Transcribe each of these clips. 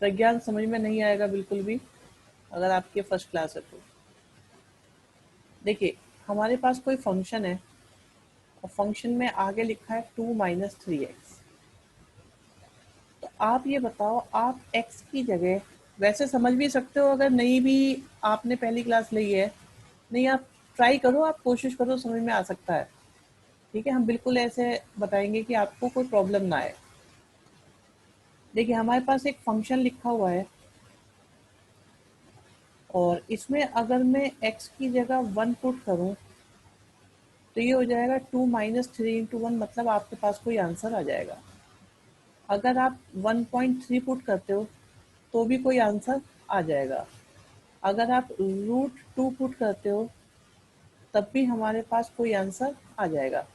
प्रज्ञान समझ में नहीं आएगा बिल्कुल भी अगर आपके फर्स्ट क्लास है तो। देखिए हमारे पास कोई फंक्शन है और फंक्शन में आगे लिखा है 2 माइनस 3x। तो आप ये बताओ, आप x की जगह वैसे समझ भी सकते हो, अगर नहीं भी आपने पहली क्लास ली है, नहीं आप ट्राई करो, आप कोशिश करो, समझ में आ सकता है। ठीक है, हम बिल्कुल ऐसे बताएंगे कि आपको कोई प्रॉब्लम ना आए। देखिए हमारे पास एक फंक्शन लिखा हुआ है और इसमें अगर मैं x की जगह 1 पुट करूं तो ये हो जाएगा 2 माइनस 3 इंटू 1, मतलब आपके पास कोई आंसर आ जाएगा। अगर आप 1.3 पुट करते हो तो भी कोई आंसर आ जाएगा। अगर आप √2 पुट करते हो तब भी हमारे पास कोई आंसर आ जाएगा।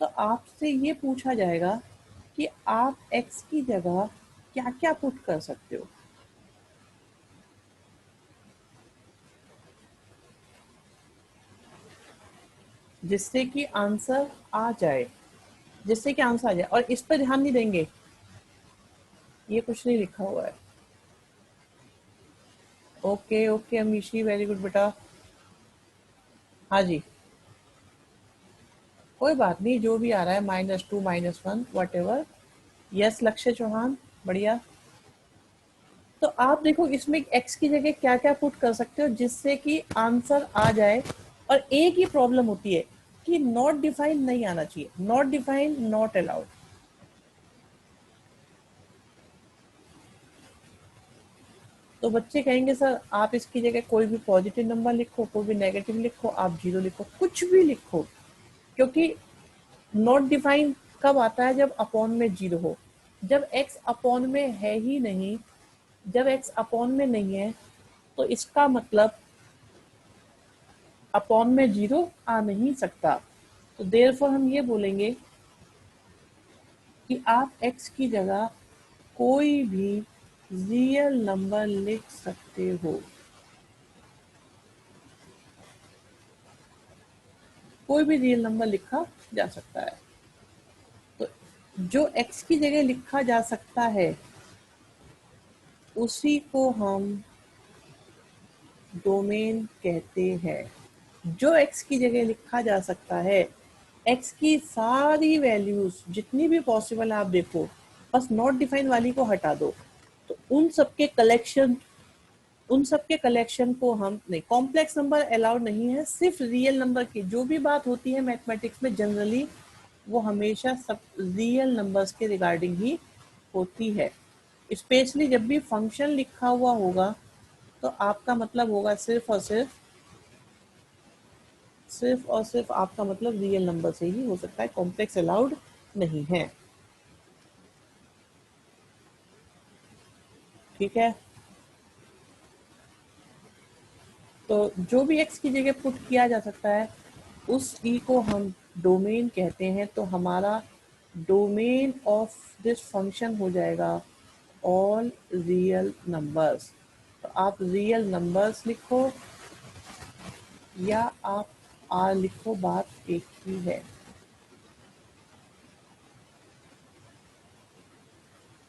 तो आपसे ये पूछा जाएगा कि आप x की जगह क्या क्या पुट कर सकते हो, जिससे कि आंसर आ जाए, जिससे कि आंसर आ जाए। और इस पर ध्यान नहीं देंगे, ये कुछ नहीं लिखा हुआ है। Okay okay Amishi, very good बेटा। हाँ जी, कोई बात नहीं, जो भी आ रहा है -2 -1 वट एवर। यस लक्ष्य चौहान, बढ़िया। तो आप देखो इसमें x की जगह क्या क्या पुट कर सकते हो जिससे कि आंसर आ जाए। और एक ही प्रॉब्लम होती है कि नॉट डिफाइन नहीं आना चाहिए, नॉट डिफाइन, नॉट अलाउड। तो बच्चे कहेंगे सर आप इसकी जगह कोई भी पॉजिटिव नंबर लिखो, कोई भी नेगेटिव लिखो, आप 0 लिखो, कुछ भी लिखो, क्योंकि नॉट डिफाइन कब आता है? जब अपॉन में 0 हो। जब x अपॉन में है ही नहीं, जब x अपॉन में नहीं है तो इसका मतलब अपॉन में 0 आ नहीं सकता। तो देयरफॉर हम ये बोलेंगे कि आप x की जगह कोई भी रियल नंबर लिख सकते हो, कोई भी रियल नंबर लिखा जा सकता है। तो जो x की जगह लिखा जा सकता है उसी को हम डोमेन कहते हैं। जो x की जगह लिखा जा सकता है, x की सारी वैल्यूज जितनी भी पॉसिबल आप देखो, बस नॉट डिफाइन वाली को हटा दो, तो उन सबके कलेक्शन को हम नहीं, कॉम्प्लेक्स नंबर अलाउड नहीं है, सिर्फ रियल नंबर की जो भी बात होती है मैथमेटिक्स में जनरली वो हमेशा सब रियल नंबर्स के रिगार्डिंग ही होती है। स्पेशली जब भी फंक्शन लिखा हुआ होगा तो आपका मतलब होगा सिर्फ और सिर्फ आपका मतलब रियल नंबर से ही हो सकता है, कॉम्प्लेक्स अलाउड नहीं है। ठीक है, तो जो भी x की जगह पुट किया जा सकता है उस e को हम डोमेन कहते हैं। तो हमारा डोमेन ऑफ दिस फंक्शन हो जाएगा ऑल रियल नंबर्स। तो आप रियल नंबर्स लिखो या आप r लिखो, बात एक ही है।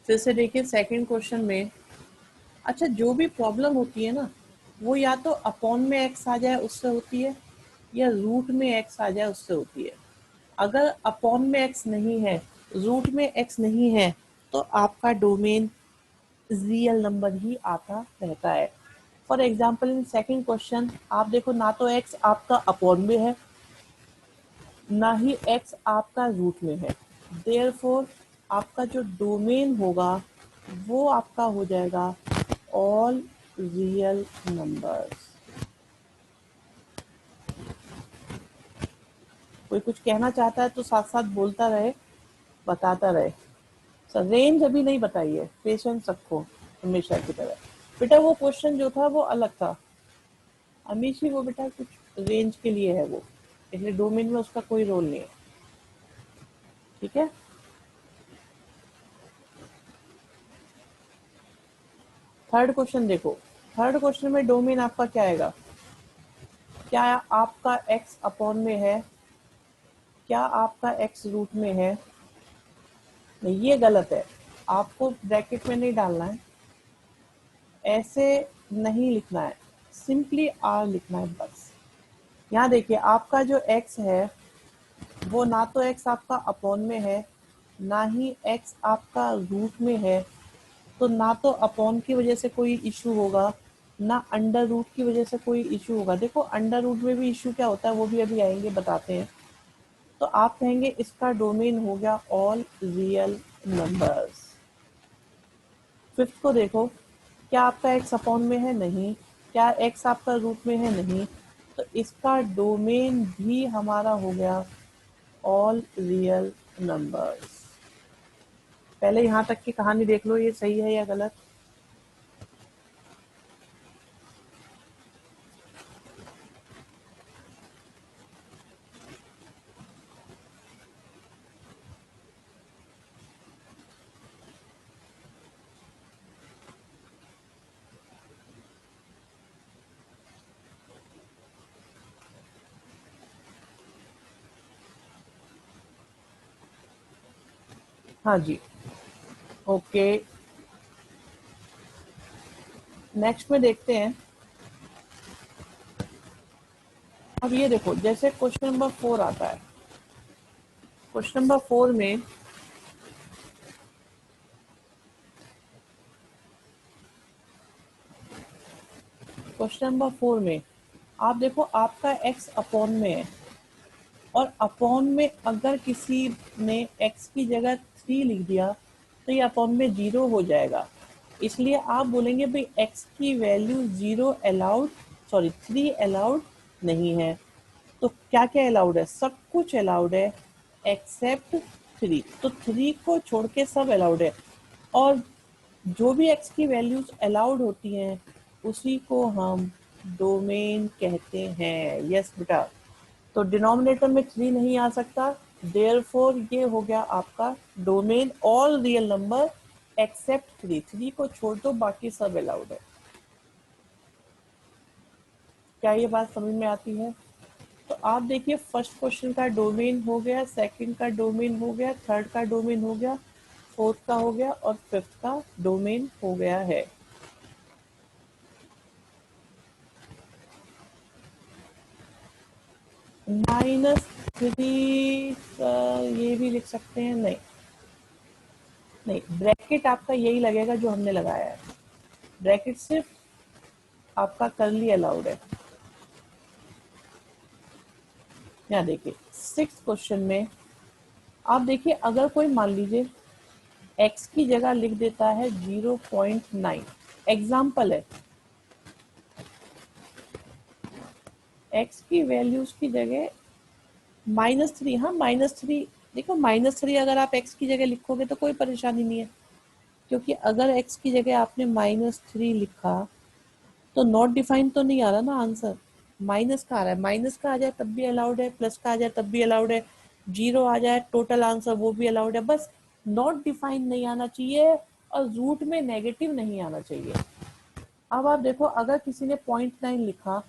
फिर से देखिए सेकंड क्वेश्चन में, अच्छा जो भी प्रॉब्लम होती है ना वो या तो अपॉन में x आ जाए उससे होती है या रूट में x आ जाए उससे होती है। अगर अपॉन में x नहीं है, रूट में x नहीं है, तो आपका डोमेन रियल नंबर ही आता रहता है। For example in second question आप देखो, ना तो x आपका अपॉन में है ना ही x आपका रूट में है। देयरफॉर आपका जो डोमेन होगा वो आपका हो जाएगा ऑल रियल नंबर्स। कोई कुछ कहना चाहता है तो साथ साथ बोलता रहे, बताता रहे। सर रेंज अभी नहीं बताई है, पेशेंस रखो हमेशा की तरह। बेटा वो क्वेश्चन जो था वो अलग था अमीशी, वो बेटा कुछ रेंज के लिए है वो, इसलिए डोमेन में उसका कोई रोल नहीं है। ठीक है, थर्ड क्वेश्चन देखो। थर्ड क्वेश्चन में डोमेन आपका क्या आएगा? क्या आपका x अपॉन में है? क्या आपका x रूट में है? नहीं, ये गलत है, आपको ब्रैकेट में नहीं डालना है। ऐसे नहीं लिखना है, सिंपली आर लिखना है बस। यहाँ देखिए आपका जो x है वो ना तो x आपका अपॉन में है, ना ही x आपका रूट में है, तो ना तो अपॉन की वजह से कोई इशू होगा, ना अंडर रूट की वजह से कोई इशू होगा। देखो अंडर रूट में भी इशू क्या होता है वो भी अभी आएंगे, बताते हैं। तो आप कहेंगे इसका डोमेन हो गया ऑल रियल नंबर्स। फिफ्थ को देखो, क्या आपका एक्स अपॉन में है? नहीं। क्या एक्स आपका रूट में है? नहीं। तो इसका डोमेन भी हमारा हो गया ऑल रियल नंबर्स। पहले यहाँ तक की कहानी देख लो, ये सही है या गलत। हाँ जी, ओके। नेक्स्ट में देखते हैं। अब ये देखो, जैसे क्वेश्चन नंबर 4 आता है, क्वेश्चन नंबर 4 में आप देखो आपका x अपॉन में है, और अपॉन में अगर किसी ने x की जगह 3 लिख दिया तो ये अपॉन में 0 हो जाएगा। इसलिए आप बोलेंगे भाई x की वैल्यू 0 अलाउड, सॉरी 3 अलाउड नहीं है। तो क्या क्या अलाउड है? सब कुछ अलाउड है एक्सेप्ट 3। तो 3 को छोड़ के सब अलाउड है, और जो भी x की वैल्यूज अलाउड होती हैं उसी को हम डोमेन कहते हैं। यस बेटा, तो डिनोमिनेटर में 3 नहीं आ सकता, देयरफॉर ये हो गया आपका domain all real number except 3। 3 को छोड़ दो, बाकी सब अलाउड है। क्या ये बात समझ में आती है? तो आप देखिए फर्स्ट क्वेश्चन का डोमेन हो गया, सेकंड का डोमेन हो गया, थर्ड का डोमेन हो गया, फोर्थ का हो गया, और फिफ्थ का डोमेन हो गया है। -3 ये भी लिख सकते हैं। नहीं नहीं, ब्रैकेट आपका यही लगेगा जो हमने लगाया है। ब्रैकेट सिर्फ आपका करली अलाउड है। यहाँ देखिए सिक्स क्वेश्चन में आप देखिए, अगर कोई मान लीजिए x की जगह लिख देता है 0.9, एग्जाम्पल है, x की वैल्यूज की जगह -3। हाँ -3, देखो -3 अगर आप x की जगह लिखोगे तो कोई परेशानी नहीं है, क्योंकि अगर x की जगह आपने -3 लिखा तो नॉट डिफाइंड तो नहीं आ रहा ना आंसर, माइनस का आ रहा है। माइनस का आ जाए तब भी अलाउड है, प्लस का आ जाए तब भी अलाउड है, जीरो आ जाए टोटल आंसर वो भी अलाउड है। बस नॉट डिफाइंड नहीं आना चाहिए और रूट में नेगेटिव नहीं आना चाहिए। अब आप देखो, अगर किसी ने 0.9 लिखा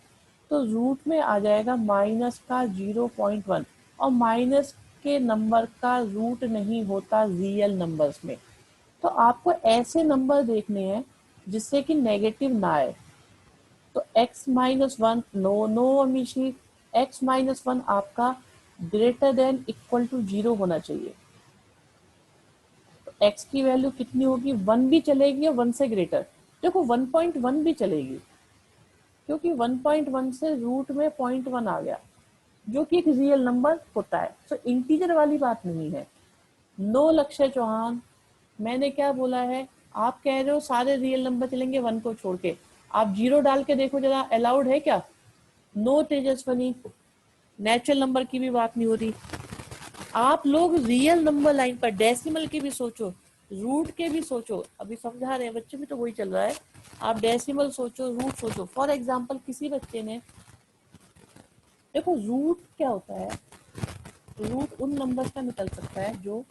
तो रूट में आ जाएगा माइनस का 0.1, और माइनस के नंबर का रूट नहीं होता रियल नंबर्स में। तो आपको ऐसे नंबर देखने हैं जिससे कि नेगेटिव ना आए। तो x-1, no no Amishi, x-1 आपका ग्रेटर देन इक्वल टू 0 होना चाहिए। तो x की वैल्यू कितनी होगी? 1 भी चलेगी और 1 से ग्रेटर। देखो 1.1 भी चलेगी, क्योंकि 1.1 से रूट में 0.1 आ गया, जो कि एक रियल नंबर होता है। तो इंटीजर वाली बात नहीं है। नो लक्ष्य चौहान, मैंने क्या बोला है? आप कह रहे हो सारे रियल नंबर चलेंगे 1 को छोड़ के, आप 0 डाल के देखो जरा, अलाउड है क्या? नो तेजस्वनी, नेचुरल नंबर की भी बात नहीं हो रही। आप लोग रियल नंबर लाइन पर डेसिमल के भी सोचो, रूट के भी सोचो, अभी समझा रहे हैं बच्चे भी तो वही चल रहा है। आप डेसिमल सोचो, रूट सोचो। फॉर एग्जांपल किसी बच्चे ने, देखो रूट क्या होता है, रूट उन नंबर्स का निकल सकता है जो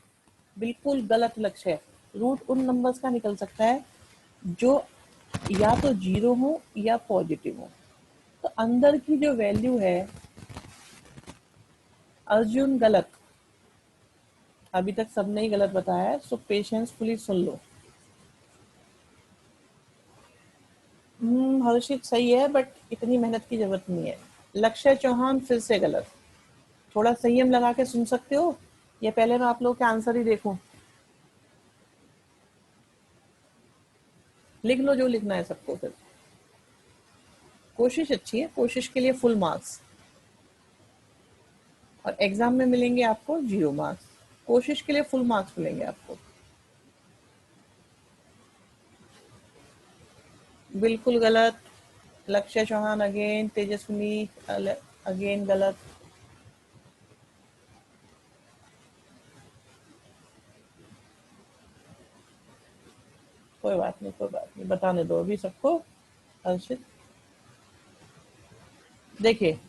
बिल्कुल गलत लक्ष्य है। रूट उन नंबर्स का निकल सकता है जो या तो 0 हो या पॉजिटिव हो। तो अंदर की जो वैल्यू है, अर्जुन गलत, अभी तक सबने ही गलत बताया है, सो पेशेंसफुली सुन लो। हर्षित सही है, बट इतनी मेहनत की जरूरत नहीं है। लक्ष्य चौहान फिर से गलत। थोड़ा संयम लगा के सुन सकते हो, या पहले मैं आप लोगों के आंसर ही देखूं? लिख लो जो लिखना है सबको फिर। कोशिश अच्छी है, कोशिश के लिए फुल मार्क्स, और एग्जाम में मिलेंगे आपको 0 मार्क्स। कोशिश के लिए फुल मार्क्स मिलेंगे आपको। बिल्कुल गलत। लक्ष्य चौहान अगेन, तेजस्विनी अगेन गलत। कोई बात नहीं, कोई बात नहीं, बताने दो अभी सबको। हर्षित देखिए,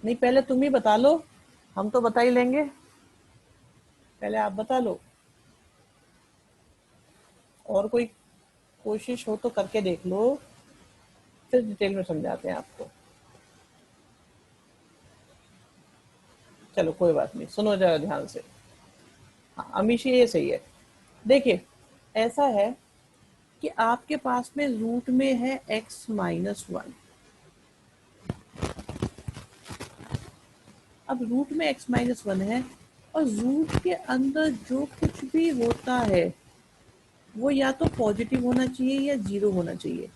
नहीं पहले तुम ही बता लो, हम तो बता ही लेंगे, पहले आप बता लो। और कोई कोशिश हो तो करके देख लो, फिर डिटेल में समझाते हैं आपको। चलो कोई बात नहीं, सुनो जरा ध्यान से। हाँ, अमीशी ये सही है। देखिए, ऐसा है कि आपके पास में रूट में है x-1। अब रूट में x-1 है, और रूट के अंदर जो कुछ भी होता है वो या तो पॉजिटिव होना चाहिए या 0 होना चाहिए।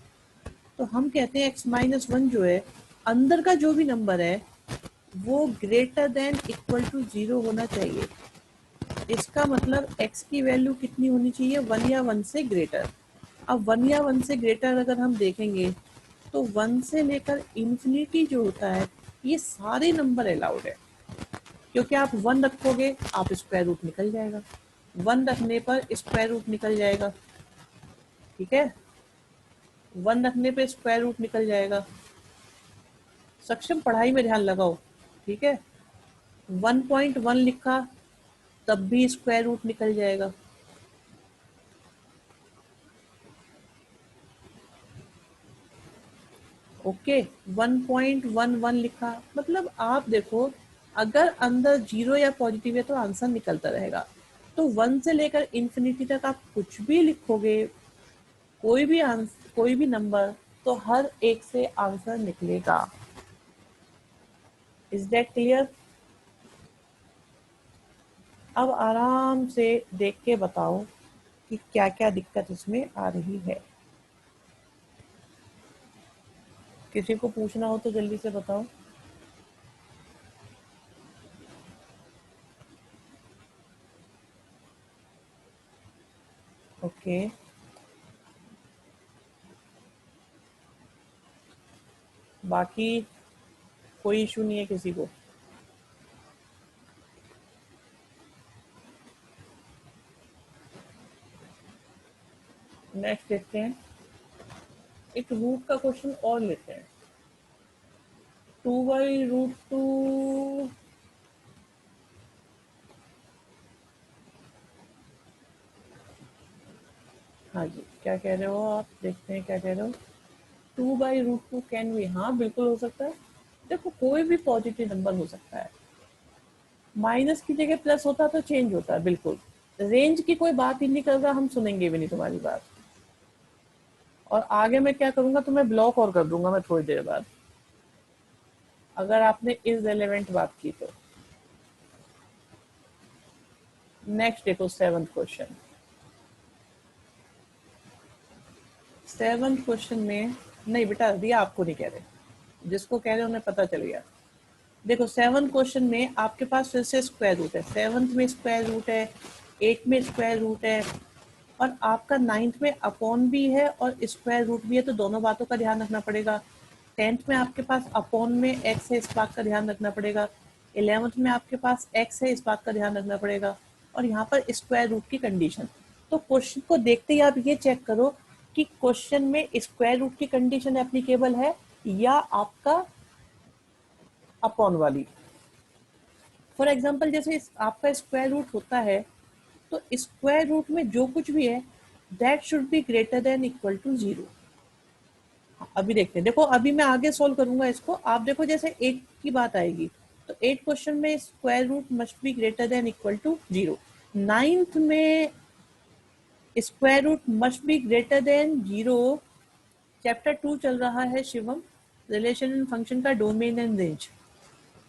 तो हम कहते हैं x-1 जो है, अंदर का जो भी नंबर है वो ग्रेटर देन इक्वल टू 0 होना चाहिए। इसका मतलब x की वैल्यू कितनी होनी चाहिए? 1 या 1 से ग्रेटर। अब 1 या 1 से ग्रेटर अगर हम देखेंगे तो 1 से लेकर इन्फिनिटी जो होता है, ये सारे नंबर अलाउड है। क्योंकि आप 1 रखोगे, आप स्क्वायर रूट निकल जाएगा, 1 रखने पर स्क्वायर रूट निकल जाएगा, ठीक है, 1 रखने पे स्क्वायर रूट निकल जाएगा। सक्षम पढ़ाई में ध्यान लगाओ, ठीक है। 1.1 लिखा तब भी स्क्वायर रूट निकल जाएगा। ओके, 1.11 लिखा, मतलब आप देखो, अगर अंदर 0 या पॉजिटिव है तो आंसर निकलता रहेगा। तो 1 से लेकर इन्फिनिटी तक आप कुछ भी लिखोगे, कोई भी आंसर, कोई भी नंबर, तो हर एक से आंसर निकलेगा। Is that clear? अब आराम से देख के बताओ कि क्या क्या दिक्कत इसमें आ रही है। किसी को पूछना हो तो जल्दी से बताओ। ओके, बाकी कोई इशू नहीं है किसी को? नेक्स्ट देखते हैं, एक रूट का क्वेश्चन और लेते हैं। 2/√2। हाँ जी, क्या कह रहे हो आप? देखते हैं क्या कह रहे हो। 2/√2 कैन बी, हाँ बिल्कुल हो सकता है। देखो, कोई भी पॉजिटिव नंबर हो सकता है, माइनस की जगह प्लस होता तो चेंज होता है, बिल्कुल। रेंज की कोई बात ही नहीं कर रहा, हम सुनेंगे भी नहीं तुम्हारी बात। और आगे मैं क्या करूंगा, तुम्हें ब्लॉक और कर दूंगा मैं थोड़ी देर बाद, अगर आपने इररिलेवेंट बात की तो। नेक्स्ट देखो, 7th क्वेश्चन। 7th क्वेश्चन में, नहीं बेटा दिया आपको नहीं कह रहे, जिसको कह रहे उन्हें पता चल गया। देखो, 7th क्वेश्चन में आपके पास फिर से स्क्वायर रूट है, 7th में स्क्वायर रूट है, 8 में स्क्वायर रूट है, और आपका 9th में अपॉन भी है और स्क्वायर रूट भी है, तो दोनों बातों का ध्यान रखना पड़ेगा। 10th में आपके पास अपॉन में एक्स है, इस बात का ध्यान रखना पड़ेगा। 11th में आपके पास एक्स है, इस बात का ध्यान रखना पड़ेगा। और यहाँ पर स्क्वायर रूट की कंडीशन। तो क्वेश्चन को देखते ही आप ये चेक करो कि क्वेश्चन में स्क्वायर रूट की कंडीशन एप्लीकेबल है या आपका अपॉन वाली। फॉर एग्जाम्पल, जैसे आपका स्क्वायर रूट होता है, तो स्क्वायर रूट में जो कुछ भी है that should be greater than equal to 0। अभी देखते हैं, देखो अभी मैं आगे सोल्व करूंगा इसको, आप देखो जैसे 8 की बात आएगी तो 8 क्वेश्चन में square root must be greater than equal to 0। 9th में square root must be greater than 0। Chapter 2 चल रहा है शिवम, रिलेशन एंड फंक्शन का डोमेन एंड रेंज।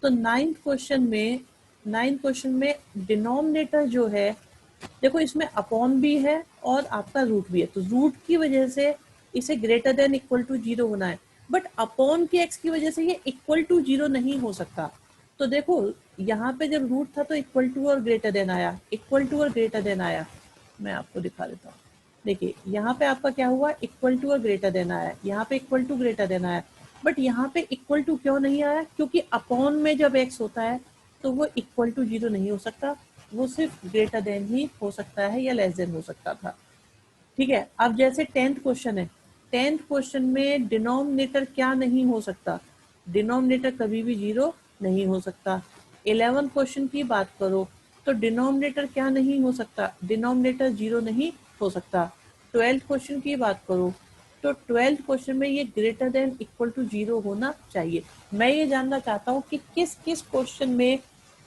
तो नाइन्थ क्वेश्चन में डिनोमिनेटर जो है, देखो इसमें अपॉन भी है और आपका रूट भी है, तो रूट की वजह से इसे ग्रेटर देन इक्वल टू 0 होना है, बट अपॉन के एक्स की वजह से ये इक्वल टू 0 नहीं हो सकता। तो देखो यहाँ पे जब रूट था तो इक्वल टू और ग्रेटर देन आया, इक्वल टू और ग्रेटर देन आया। मैं आपको दिखा देता हूँ, देखिए यहाँ पे आपका क्या हुआ, इक्वल टू और ग्रेटर देन आया, यहाँ पे इक्वल टू ग्रेटर देन आया, बट यहाँ पे इक्वल टू क्यों नहीं आया, क्योंकि अपॉन में जब एक्स होता है तो वो इक्वल टू 0 नहीं हो सकता, वो सिर्फ ग्रेटर देन ही हो सकता है या लेस देन हो सकता था। ठीक है, अब जैसे 10th क्वेश्चन है, 10th क्वेश्चन में डिनोमिनेटर क्या नहीं हो सकता, डिनोमिनेटर कभी भी 0 नहीं हो सकता। 11th क्वेश्चन की बात करो तो डिनोमिनेटर क्या नहीं हो सकता, डिनोमिनेटर 0 नहीं हो सकता। 12th क्वेश्चन की बात करो तो 12th क्वेश्चन में ये ग्रेटर देन इक्वल टू 0 होना चाहिए। मैं ये जानना चाहता हूँ कि किस किस क्वेश्चन में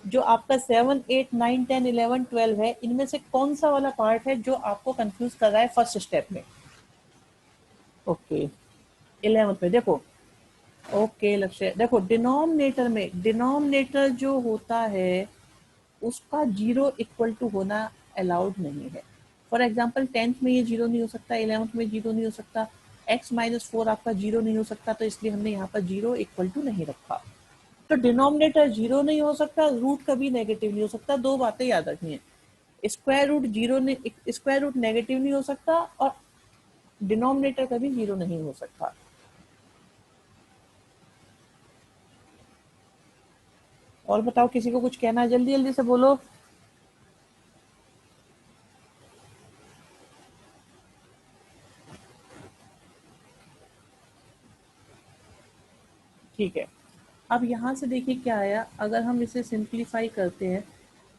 जो आपका 7, 8, 9, 10, 11, 12 है, इनमें से कौन सा वाला पार्ट है जो आपको कंफ्यूज कर रहा है फर्स्ट स्टेप में। ओके 11th में देखो, ओके लक्ष्य, देखो डिनोमिनेटर में, डिनोमिनेटर जो होता है उसका 0 इक्वल टू होना अलाउड नहीं है। फॉर एग्जाम्पल 10th में ये 0 नहीं हो सकता, 11th में 0 नहीं हो सकता, x-4 आपका 0 नहीं हो सकता, तो इसलिए हमने यहाँ पर 0 इक्वल टू नहीं रखा। तो डिनोमिनेटर 0 नहीं हो सकता, रूट कभी नेगेटिव नहीं हो सकता, दो बातें याद रखनी है। स्क्वायर रूट 0 ने, स्क्वायर रूट नेगेटिव नहीं हो सकता और डिनोमिनेटर कभी 0 नहीं हो सकता। और बताओ, किसी को कुछ कहना है, जल्दी जल्दी से बोलो। ठीक है, अब यहाँ से देखिए क्या आया, अगर हम इसे सिंप्लीफाई करते हैं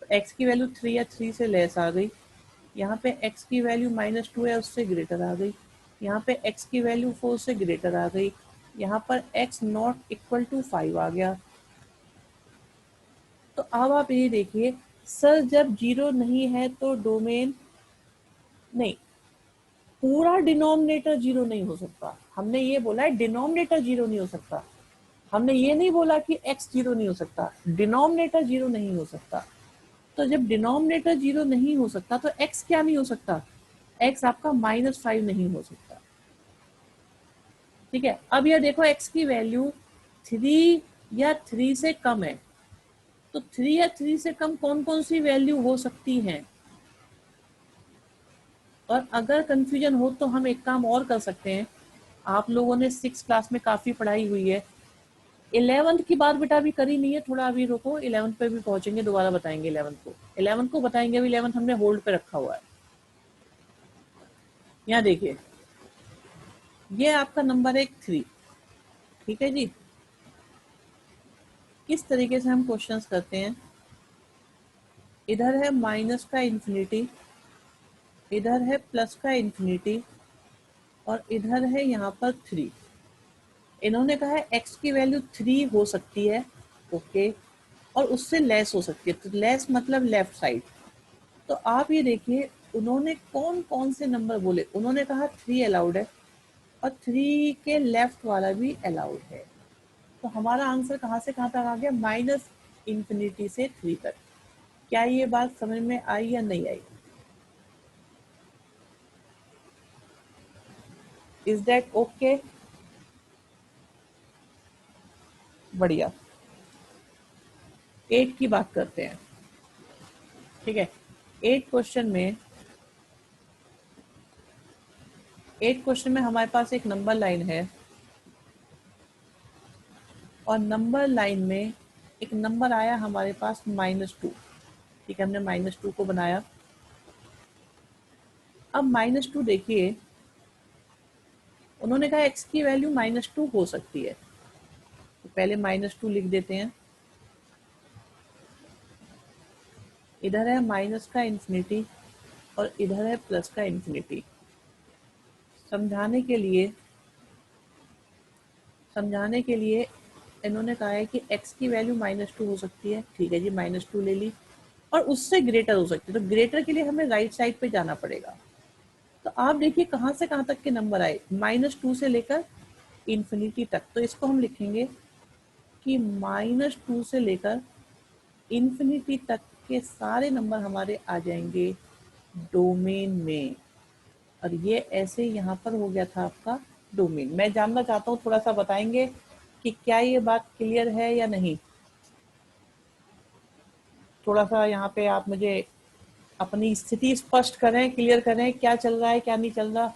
तो x की वैल्यू 3 या 3 से लेस आ गई, यहाँ पे x की वैल्यू -2 है उससे ग्रेटर आ गई, यहाँ पे x की वैल्यू 4 से ग्रेटर आ गई, यहाँ पर x नॉट इक्वल टू 5 आ गया। तो अब आप ये देखिए, सर जब 0 नहीं है तो डोमेन नहीं, पूरा डिनोमिनेटर 0 नहीं हो सकता। हमने ये बोला है डिनोमिनेटर 0 नहीं हो सकता, हमने ये नहीं बोला कि x 0 नहीं हो सकता, डिनोमिनेटर 0 नहीं हो सकता। तो जब डिनोमिनेटर 0 नहीं हो सकता तो x क्या नहीं हो सकता, x आपका -5 नहीं हो सकता। ठीक है, अब यह देखो x की वैल्यू 3 या 3 से कम है, तो 3 या 3 से कम कौन कौन सी वैल्यू हो सकती हैं। और अगर कंफ्यूजन हो तो हम एक काम और कर सकते हैं, आप लोगों ने 6 क्लास में काफ़ी पढ़ाई हुई है, 11th की बात बेटा अभी करी नहीं है, थोड़ा अभी रुको, 11th पे भी पहुंचेंगे, दोबारा बताएंगे 11th को बताएंगे, अभी 11th हमने होल्ड पे रखा हुआ है। यहाँ देखिए, ये आपका नंबर है 3, ठीक है जी। किस तरीके से हम क्वेश्चंस करते हैं, इधर है माइनस का इन्फिनिटी, इधर है प्लस का इन्फिनिटी, और इधर है यहाँ पर 3। इन्होंने कहा है x की वैल्यू 3 हो सकती है, ओके, और उससे लेस हो सकती है, तो लेस मतलब लेफ्ट साइड। तो आप ये देखिए उन्होंने कौन कौन से नंबर बोले, उन्होंने कहा 3 अलाउड है और 3 के लेफ्ट वाला भी अलाउड है। तो हमारा आंसर कहाँ से कहाँ तक आ गया, -इन्फिनिटी से 3 तक। क्या ये बात समझ में आई या नहीं आई, इज दैट ओके? बढ़िया। 8 की बात करते हैं, ठीक है। 8 क्वेश्चन में, 8 क्वेश्चन में हमारे पास एक नंबर लाइन है, और नंबर लाइन में एक नंबर आया हमारे पास -2, ठीक है, हमने -2 को बनाया। अब -2 देखिए, उन्होंने कहा x की वैल्यू -2 हो सकती है, तो पहले -2 लिख देते हैं। इधर है माइनस का इन्फिनिटी और इधर है प्लस का इन्फिनिटी। समझाने के लिए इन्होंने कहा है कि x की वैल्यू -2 हो सकती है, ठीक है जी, -2 ले ली, और उससे ग्रेटर हो सकती है। तो ग्रेटर के लिए हमें राइट साइड पे जाना पड़ेगा, तो आप देखिए कहाँ से कहाँ तक के नंबर आए, -2 से लेकर इन्फिनिटी तक। तो इसको हम लिखेंगे कि -2 से लेकर इन्फिनिटी तक के सारे नंबर हमारे आ जाएंगे डोमेन में। और ये ऐसे यहाँ पर हो गया था आपका डोमेन। मैं जानना चाहता हूँ, थोड़ा सा बताएंगे कि क्या ये बात क्लियर है या नहीं। थोड़ा सा यहाँ पे आप मुझे अपनी स्थिति स्पष्ट करें, क्लियर करें, क्या चल रहा है क्या नहीं चल रहा।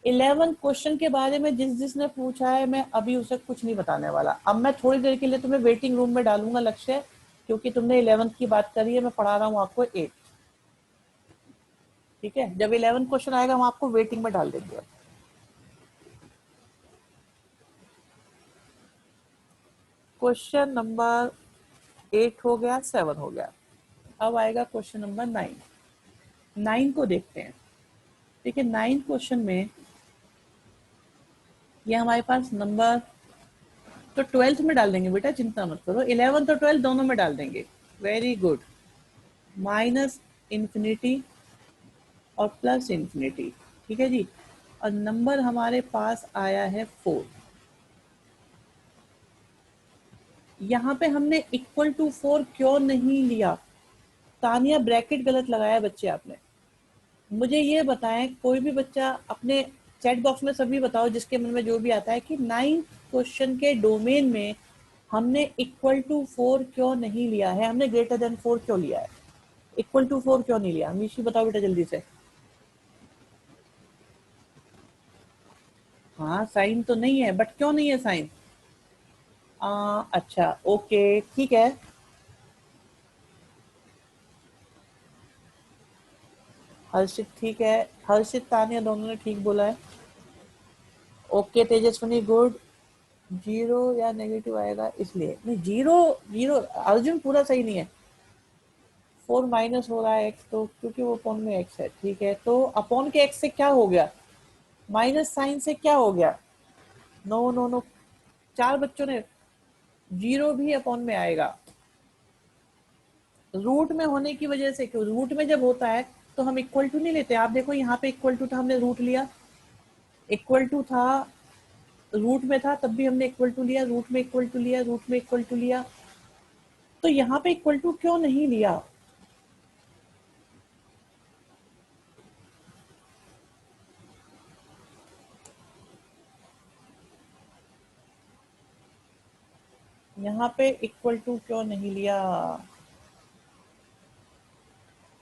11 क्वेश्चन के बारे में जिसने पूछा है, मैं अभी उसे कुछ नहीं बताने वाला। अब मैं थोड़ी देर के लिए तुम्हें वेटिंग रूम में डालूंगा लक्ष्य, क्योंकि तुमने 11 की बात करी है, मैं पढ़ा रहा हूँ आपको 8। ठीक है, जब 11 क्वेश्चन आएगा हम आपको वेटिंग में डाल देंगे। क्वेश्चन नंबर 8 हो गया, 7 हो गया। अब आएगा क्वेश्चन नंबर 9। 9 को देखते हैं। देखिए 9 क्वेश्चन में ये हमारे पास नंबर तो 12th में डाल देंगे बेटा, चिंता मत करो। 11 और 12 दोनों में डाल देंगे। Very good. माइनस इन्फिनिटी और प्लस इन्फिनिटी। ठीक है जी। और नंबर हमारे पास आया है 4। यहाँ पे हमने इक्वल टू 4 क्यों नहीं लिया? तानिया ब्रैकेट गलत लगाया बच्चे आपने। मुझे ये बताएं, कोई भी बच्चा अपने चैट बॉक्स में सभी बताओ जिसके मन में जो भी आता है, कि 9 क्वेश्चन के डोमेन में हमने इक्वल टू 4 क्यों नहीं लिया है, हमने ग्रेटर देन 4 क्यों लिया है, इक्वल टू 4 क्यों नहीं लिया? अमीशी बताओ बेटा जल्दी से। हाँ साइन तो नहीं है, बट क्यों नहीं है साइन? अच्छा ओके ठीक है। हर्षित ठीक है, हर्षित तानिया दोनों ने ठीक बोला है। Okay Tejaswini good. जीरो या नेगेटिव आएगा इसलिए नहीं, जीरो जीरो अर्जुन पूरा सही नहीं है। 4 माइनस हो रहा है एक्स, तो क्योंकि वो अपॉन में एक्स है। ठीक है, तो अपॉन के एक्स से क्या हो गया? माइनस साइन से क्या हो गया? नो नो नो, 4 बच्चों ने, जीरो भी अपॉन में आएगा। रूट में होने की वजह से, क्यों रूट में जब होता है तो हम इक्वल टू नहीं लेते। आप देखो यहाँ पे इक्वल टू था, हमने रूट लिया। इक्वल टू था, रूट में था तब भी हमने इक्वल टू लिया, रूट में इक्वल टू लिया, रूट में इक्वल टू लिया। तो यहाँ पे इक्वल टू क्यों नहीं लिया? यहाँ पे इक्वल टू क्यों नहीं लिया?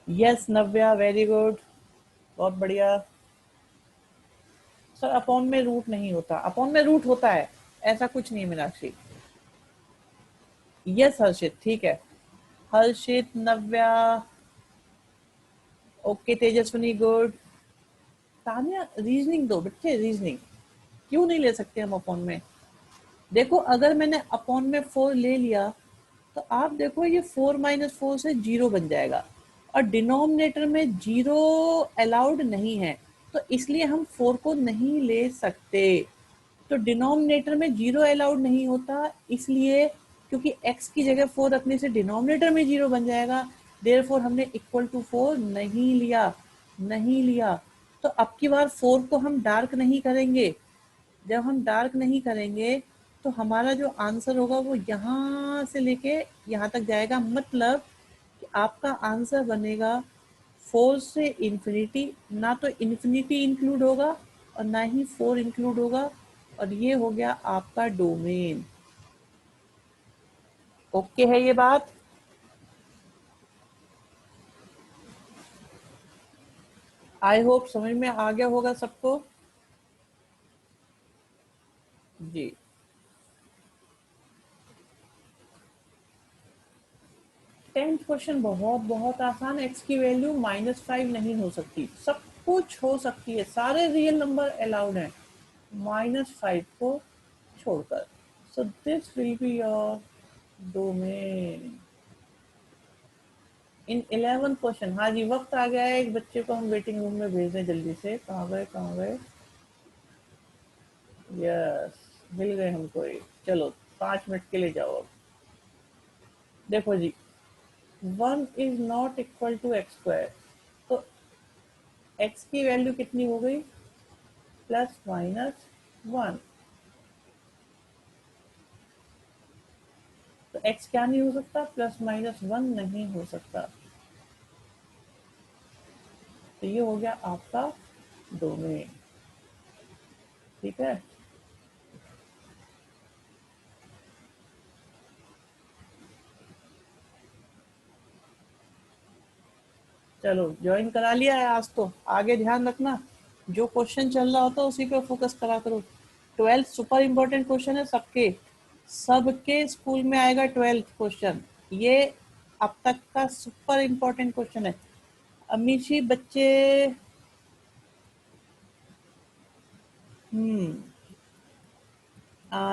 यस नव्या वेरी गुड, बहुत बढ़िया। सर अपॉन में रूट नहीं होता, अपॉन में रूट होता है, ऐसा कुछ नहीं है मीनाक्षी। यस हर्षित ठीक है। Harshit Navya okay, Tejaswini good. Tania reasoning दो बच्चे, रीजनिंग क्यों नहीं ले सकते हम अपॉन में? देखो अगर मैंने अपॉन में 4 ले लिया तो आप देखो ये 4 माइनस 4 से 0 बन जाएगा, और डिनोमिनेटर में 0 अलाउड नहीं है, तो इसलिए हम 4 को नहीं ले सकते। तो डिनोमिनेटर में 0 अलाउड नहीं होता, इसलिए क्योंकि x की जगह 4 रखने से डिनोमिनेटर में 0 बन जाएगा। देयरफॉर हमने इक्वल टू 4 नहीं लिया, नहीं लिया। तो अब की बार 4 को हम डार्क नहीं करेंगे। जब हम डार्क नहीं करेंगे तो हमारा जो आंसर होगा वो यहाँ से लेके यहाँ तक जाएगा। मतलब कि आपका आंसर बनेगा 4 से इन्फिनिटी, ना तो इन्फिनिटी इंक्लूड होगा और ना ही 4 इंक्लूड होगा, और ये हो गया आपका डोमेन। ओके है ये बात? आई होप समझ में आ गया होगा सबको। जी 10th क्वेश्चन बहुत बहुत आसान। एक्स की वैल्यू -5 नहीं हो सकती, सब कुछ हो सकती है, सारे रियल नंबर अलाउड हैं -5 को छोड़कर। So this will be your domain in 11 question. हाँ जी वक्त आ गया है, एक बच्चे को हम वेटिंग रूम में भेज दें जल्दी से। कहाँ गए कहाँ गए? यस मिल गए हमको एक। चलो 5 मिनट के लिए जाओ अब। देखो जी, 1 is not equal to x square, तो x की वैल्यू कितनी हो गई, ±1। तो x क्या नहीं हो सकता, ±1 नहीं हो सकता। तो ये हो गया आपका डोमेन। ठीक है, चलो ज्वाइन करा लिया है आज तो। आगे ध्यान रखना, जो क्वेश्चन चल रहा होता है उसी पे फोकस करा करो। 12th सुपर इम्पोर्टेंट क्वेश्चन है सबके, सबके स्कूल में आएगा 12th क्वेश्चन। ये अब तक का सुपर इम्पोर्टेंट क्वेश्चन है। अमीशी बच्चे,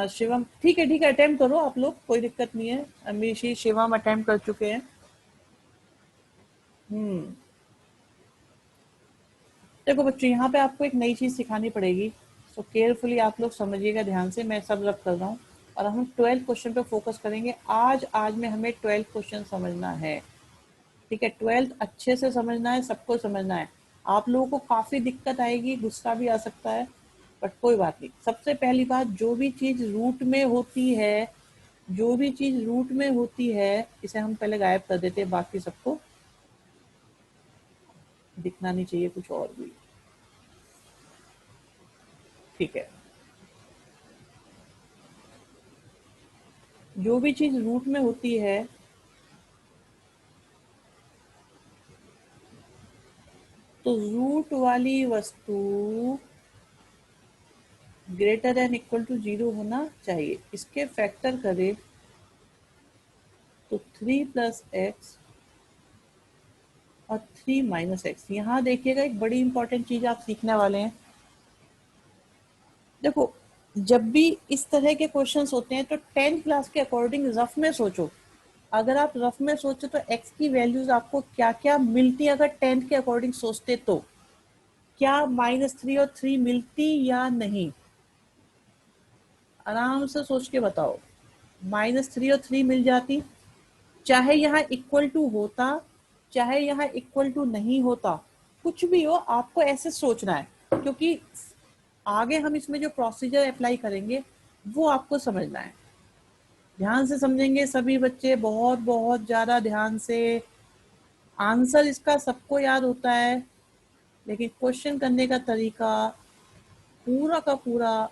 शिवम ठीक है, ठीक है, अटेम्प्ट करो आप लोग, कोई दिक्कत नहीं है। अमीशी शिवम अटेम्प्ट कर चुके हैं। हम्म देखो बच्चों, यहाँ पे आपको एक नई चीज सिखानी पड़ेगी, तो केयरफुली आप लोग समझिएगा ध्यान से। मैं सब रब कर रहा हूँ और हम 12 क्वेश्चन पे फोकस करेंगे। आज में हमें 12 क्वेश्चन समझना है। ठीक है, 12 अच्छे से समझना है, सबको समझना है। आप लोगों को काफी दिक्कत आएगी, गुस्सा भी आ सकता है, बट कोई बात नहीं। सबसे पहली बात, जो भी चीज रूट में होती है, जो भी चीज रूट में होती है, इसे हम पहले गायब कर देते हैं, बाकी सबको दिखना नहीं चाहिए कुछ और भी। ठीक है, जो भी चीज रूट में होती है, तो रूट वाली वस्तु ग्रेटर देन इक्वल टू 0 होना चाहिए। इसके फैक्टर करें तो 3 + x और 3 - x। यहाँ देखिएगा, एक बड़ी इंपॉर्टेंट चीज आप सीखने वाले हैं। देखो, जब भी इस तरह के क्वेश्चंस होते हैं तो 10th क्लास के अकॉर्डिंग रफ में सोचो। अगर आप रफ में सोचो तो x की वैल्यूज आपको क्या क्या मिलती है, अगर 10th के अकॉर्डिंग सोचते तो क्या -3 और 3 मिलती या नहीं? आराम से सोच के बताओ। -3 और 3 मिल जाती, चाहे यहाँ इक्वल टू होता, चाहे यहाँ इक्वल टू नहीं होता, कुछ भी हो, आपको ऐसे सोचना है। क्योंकि आगे हम इसमें जो प्रोसीजर अप्लाई करेंगे वो आपको समझना है। ध्यान से समझेंगे सभी बच्चे, बहुत बहुत ज्यादा ध्यान से। आंसर इसका सबको याद होता है, लेकिन क्वेश्चन करने का तरीका पूरा का पूरा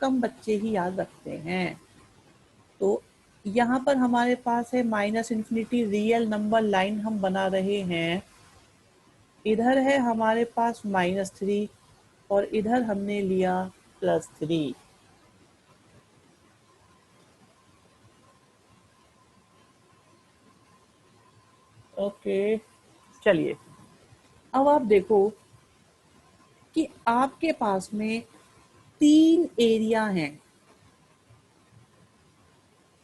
कम बच्चे ही याद रखते हैं। तो यहाँ पर हमारे पास है -∞ रियल नंबर लाइन हम बना रहे हैं। इधर है हमारे पास -3 और इधर हमने लिया +3। ओके, चलिए अब आप देखो कि आपके पास में 3 एरिया हैं।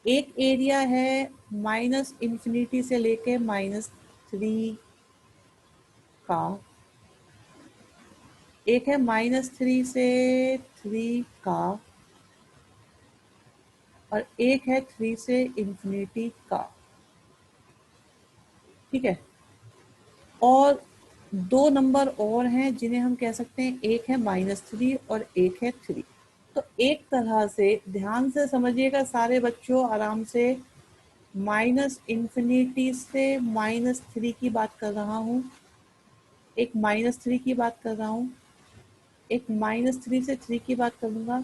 एक एरिया है -∞ से लेके -3 का, एक है -3 से 3 का, और एक है 3 से ∞ का। ठीक है, और 2 नंबर और हैं जिन्हें हम कह सकते हैं, एक है -3 और एक है 3। तो एक तरह से ध्यान से समझिएगा सारे बच्चों, आराम से। -∞ से -3 की बात कर रहा हूँ, एक -3 की बात कर रहा हूँ, एक -3 से 3 की बात करूंगा,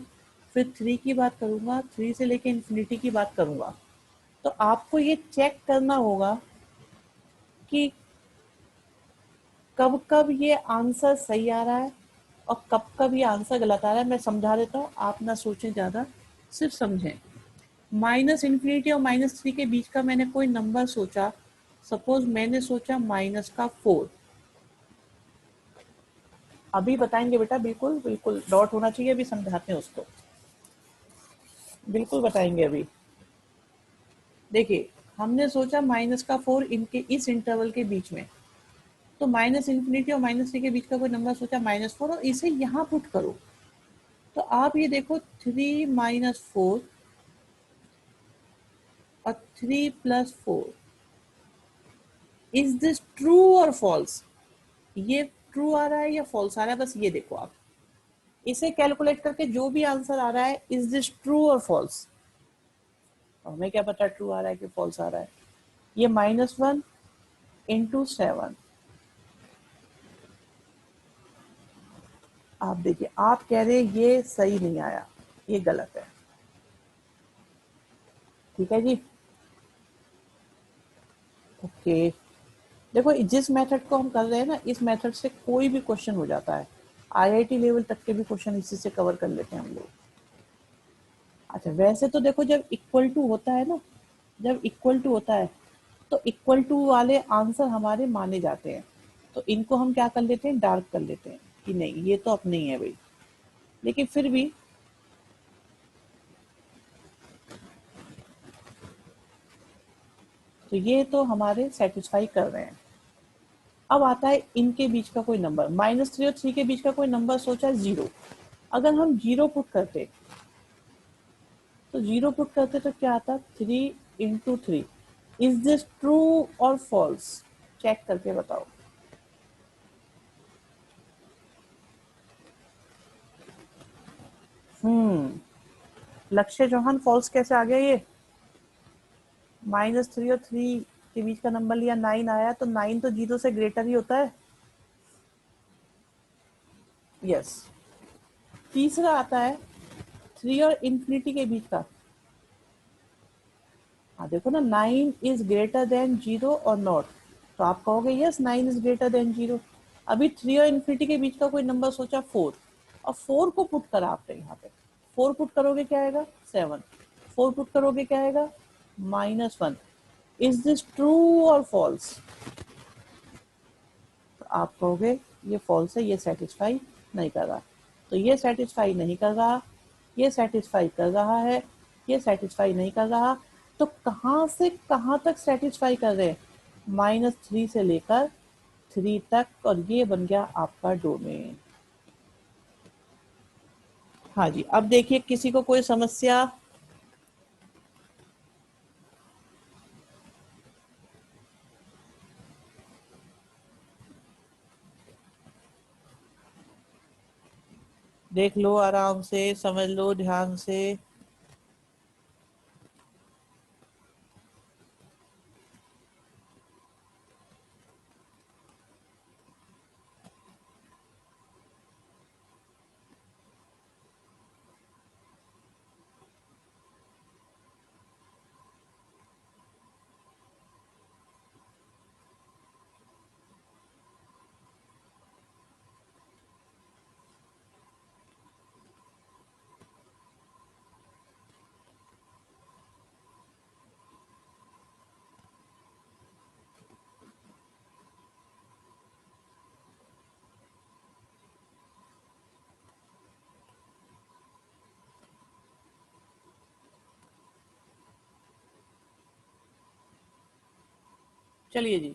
फिर 3 की बात करूंगा, 3 से लेके ∞ की बात करूंगा। तो आपको ये चेक करना होगा कि कब कब ये आंसर सही आ रहा है और कब कब ये आंसर गलत आ रहा है। मैं समझा देता हूँ, आप ना सोचें ज़्यादा, सिर्फ समझें। -∞ और -3 के बीच का मैंने कोई नंबर सोचा, सपोज मैंने सोचा -4। अभी बताएंगे बेटा, बिल्कुल बिल्कुल डॉट होना चाहिए, अभी समझाते हैं उसको, बिल्कुल बताएंगे अभी। देखिए, हमने सोचा -4 इनके इस इंटरवल के बीच में, तो -∞ और -3 के बीच का कोई नंबर सोचा -4 और इसे यहाँ पुट करो। तो आप ये देखो, 3 - 4 और 3 + 4, इज दिस ट्रू और फॉल्स? ये ट्रू आ रहा है या फॉल्स आ रहा है, बस ये देखो आप। इसे कैलकुलेट करके जो भी आंसर आ रहा है, इज दिस ट्रू और फॉल्स। हमें क्या पता ट्रू आ रहा है कि फॉल्स आ रहा है। ये -1 इंटू 7। आप देखिए, आप कह रहे हैं ये सही नहीं आया, ये गलत है। ठीक है जी, ओके। देखो जिस मेथड को हम कर रहे हैं ना, इस मेथड से कोई भी क्वेश्चन हो जाता है। आईआईटी लेवल तक के भी क्वेश्चन इसी से कवर कर लेते हैं हम लोग। अच्छा, वैसे तो देखो जब इक्वल टू होता है ना, जब इक्वल टू होता है तो इक्वल टू वाले आंसर हमारे माने जाते हैं। तो इनको हम क्या कर लेते हैं, डार्क कर लेते हैं कि नहीं ये तो अपने ही है भाई। लेकिन फिर भी तो ये तो हमारे सेटिस्फाई कर रहे हैं। अब आता है इनके बीच का कोई नंबर, -3 और 3 के बीच का कोई नंबर सोचा 0। अगर हम 0 पुट करते तो 0 पुट करते तो क्या आता, 3 × 3। इज दिस ट्रू और फॉल्स, चेक करके बताओ। लक्ष्य चौहान, फॉल्स कैसे आ गया ये? -3 और 3 के बीच का नंबर लिया, 9 आया, तो 9 तो 0 से ग्रेटर ही होता है। यस। तीसरा आता है 3 और इन्फिनिटी के बीच का। हाँ देखो ना, 9 इज ग्रेटर देन 0 और नॉट। तो आप कहोगे यस 9 इज ग्रेटर देन 0। अभी 3 और इन्फिनिटी के बीच का कोई नंबर सोचा 4, और 4 को पुट करा आपने यहाँ पे। 4 पुट करोगे क्या आएगा, 7। 4 पुट करोगे क्या आएगा, -1। इज दिस ट्रू और फॉल्स? तो आप कहोगे ये फॉल्स है, ये सेटिस्फाई नहीं कर रहा। तो ये सेटिस्फाई नहीं कर रहा, ये सेटिस्फाई कर रहा है, ये सेटिस्फाई नहीं कर रहा। तो कहाँ से कहाँ तक सेटिस्फाई कर रहे हैं, -3 से लेकर 3 तक, और ये बन गया आपका डोमेन। हाँ जी, अब देखिए किसी को कोई समस्या? देख लो आराम से, समझ लो ध्यान से। चलिए जी,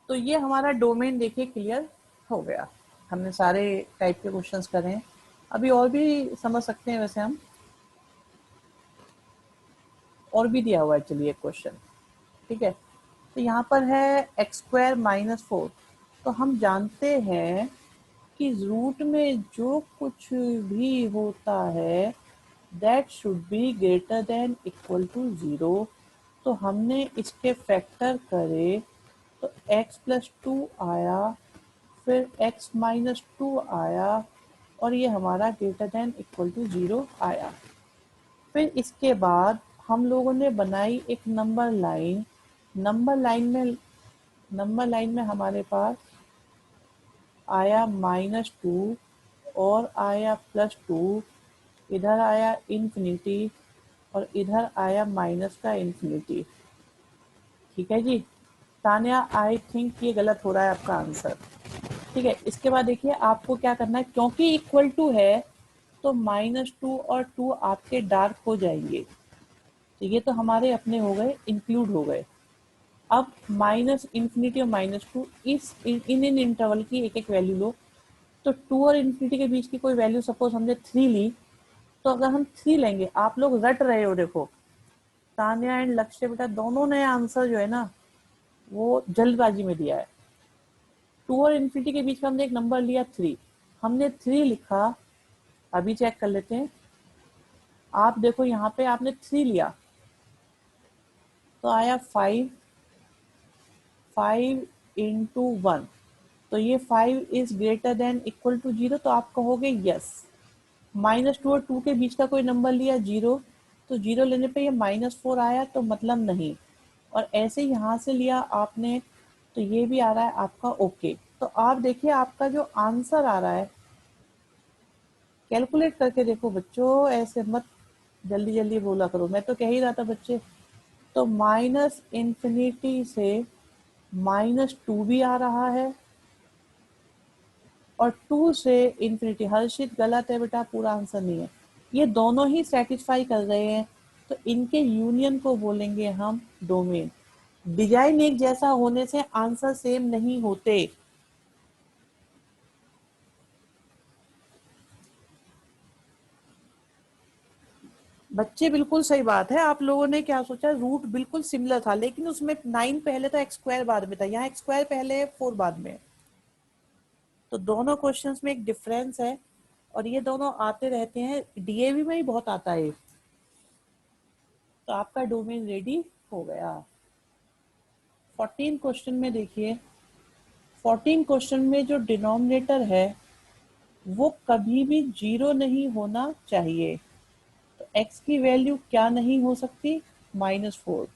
तो ये हमारा डोमेन देखिए क्लियर हो गया। हमने सारे टाइप के क्वेश्चंस करे हैं। अभी और भी समझ सकते हैं वैसे हम, और भी दिया हुआ है। चलिए एक क्वेश्चन, ठीक है। तो यहाँ पर है x² - 4। तो हम जानते हैं कि रूट में जो कुछ भी होता है that should be greater than equal to 0। तो हमने इसके फैक्टर करे तो x+2 आया, फिर x-2 आया, और ये हमारा ग्रेटर देन इक्वल टू 0 आया। फिर इसके बाद हम लोगों ने बनाई एक नंबर लाइन। नंबर लाइन में हमारे पास आया -2, और आया +2, इधर आया इन्फिनिटी, और इधर आया माइनस का इन्फिनिटी। ठीक है जी। तान्या, आई थिंक ये गलत हो रहा है आपका आंसर। ठीक है, इसके बाद देखिए आपको क्या करना है, क्योंकि इक्वल टू है तो -2 और 2 आपके डार्क हो जाएंगे। तो ये तो हमारे अपने हो गए, इंक्लूड हो गए। अब -इन्फिनिटी और -2, इस इन इंटरवल की एक एक वैल्यू लो। तो 2 और इन्फिनिटी के बीच की कोई वैल्यू सपोज हमने 3 ली, तो अगर हम 3 लेंगे, आप लोग रट रहे हो देखो, तान्या एंड लक्ष्य बेटा दोनों ने आंसर जो है ना वो जल्दबाजी में दिया है। 2 और इन्फिनिटी के बीच में हमने एक नंबर लिया 3, हमने 3 लिखा। अभी चेक कर लेते हैं, आप देखो यहाँ पे आपने 3 लिया तो आया 5, 5 इंटू 1, तो ये 5 is greater than equal to 0, तो आप कहोगे यस। -2 और 2 के बीच का कोई नंबर लिया 0, तो 0 लेने पे ये -4 आया, तो मतलब नहीं। और ऐसे यहाँ से लिया आपने तो ये भी आ रहा है आपका ओके। तो आप देखिए आपका जो आंसर आ रहा है, कैलकुलेट करके देखो बच्चों, ऐसे मत जल्दी जल्दी बोला करो, मैं तो कह ही रहा था बच्चे। तो -इन्फिनिटी से -2 भी आ रहा है और 2 से इन्फिनिटी। हर्षित गलत है बेटा, पूरा आंसर नहीं है। ये दोनों ही सेटिस्फाई कर रहे हैं, तो इनके यूनियन को बोलेंगे हम डोमेन। डिजाइन एक जैसा होने से आंसर सेम नहीं होते। बच्चे बिल्कुल सही बात है, आप लोगों ने क्या सोचा, रूट बिल्कुल सिमिलर था, लेकिन उसमें 9 पहले था, एक्स स्क्वायर बाद में था, यहाँ एक्स स्क्वायर पहले है, 4 बाद में। तो दोनों क्वेश्चंस में एक डिफरेंस है, और ये दोनों आते रहते हैं, डीएवी में ही बहुत आता है। तो आपका डोमेन रेडी हो गया। 14 क्वेश्चन में देखिए, 14 क्वेश्चन में जो डिनोमिनेटर है वो कभी भी 0 नहीं होना चाहिए। तो x की वैल्यू क्या नहीं हो सकती, -4।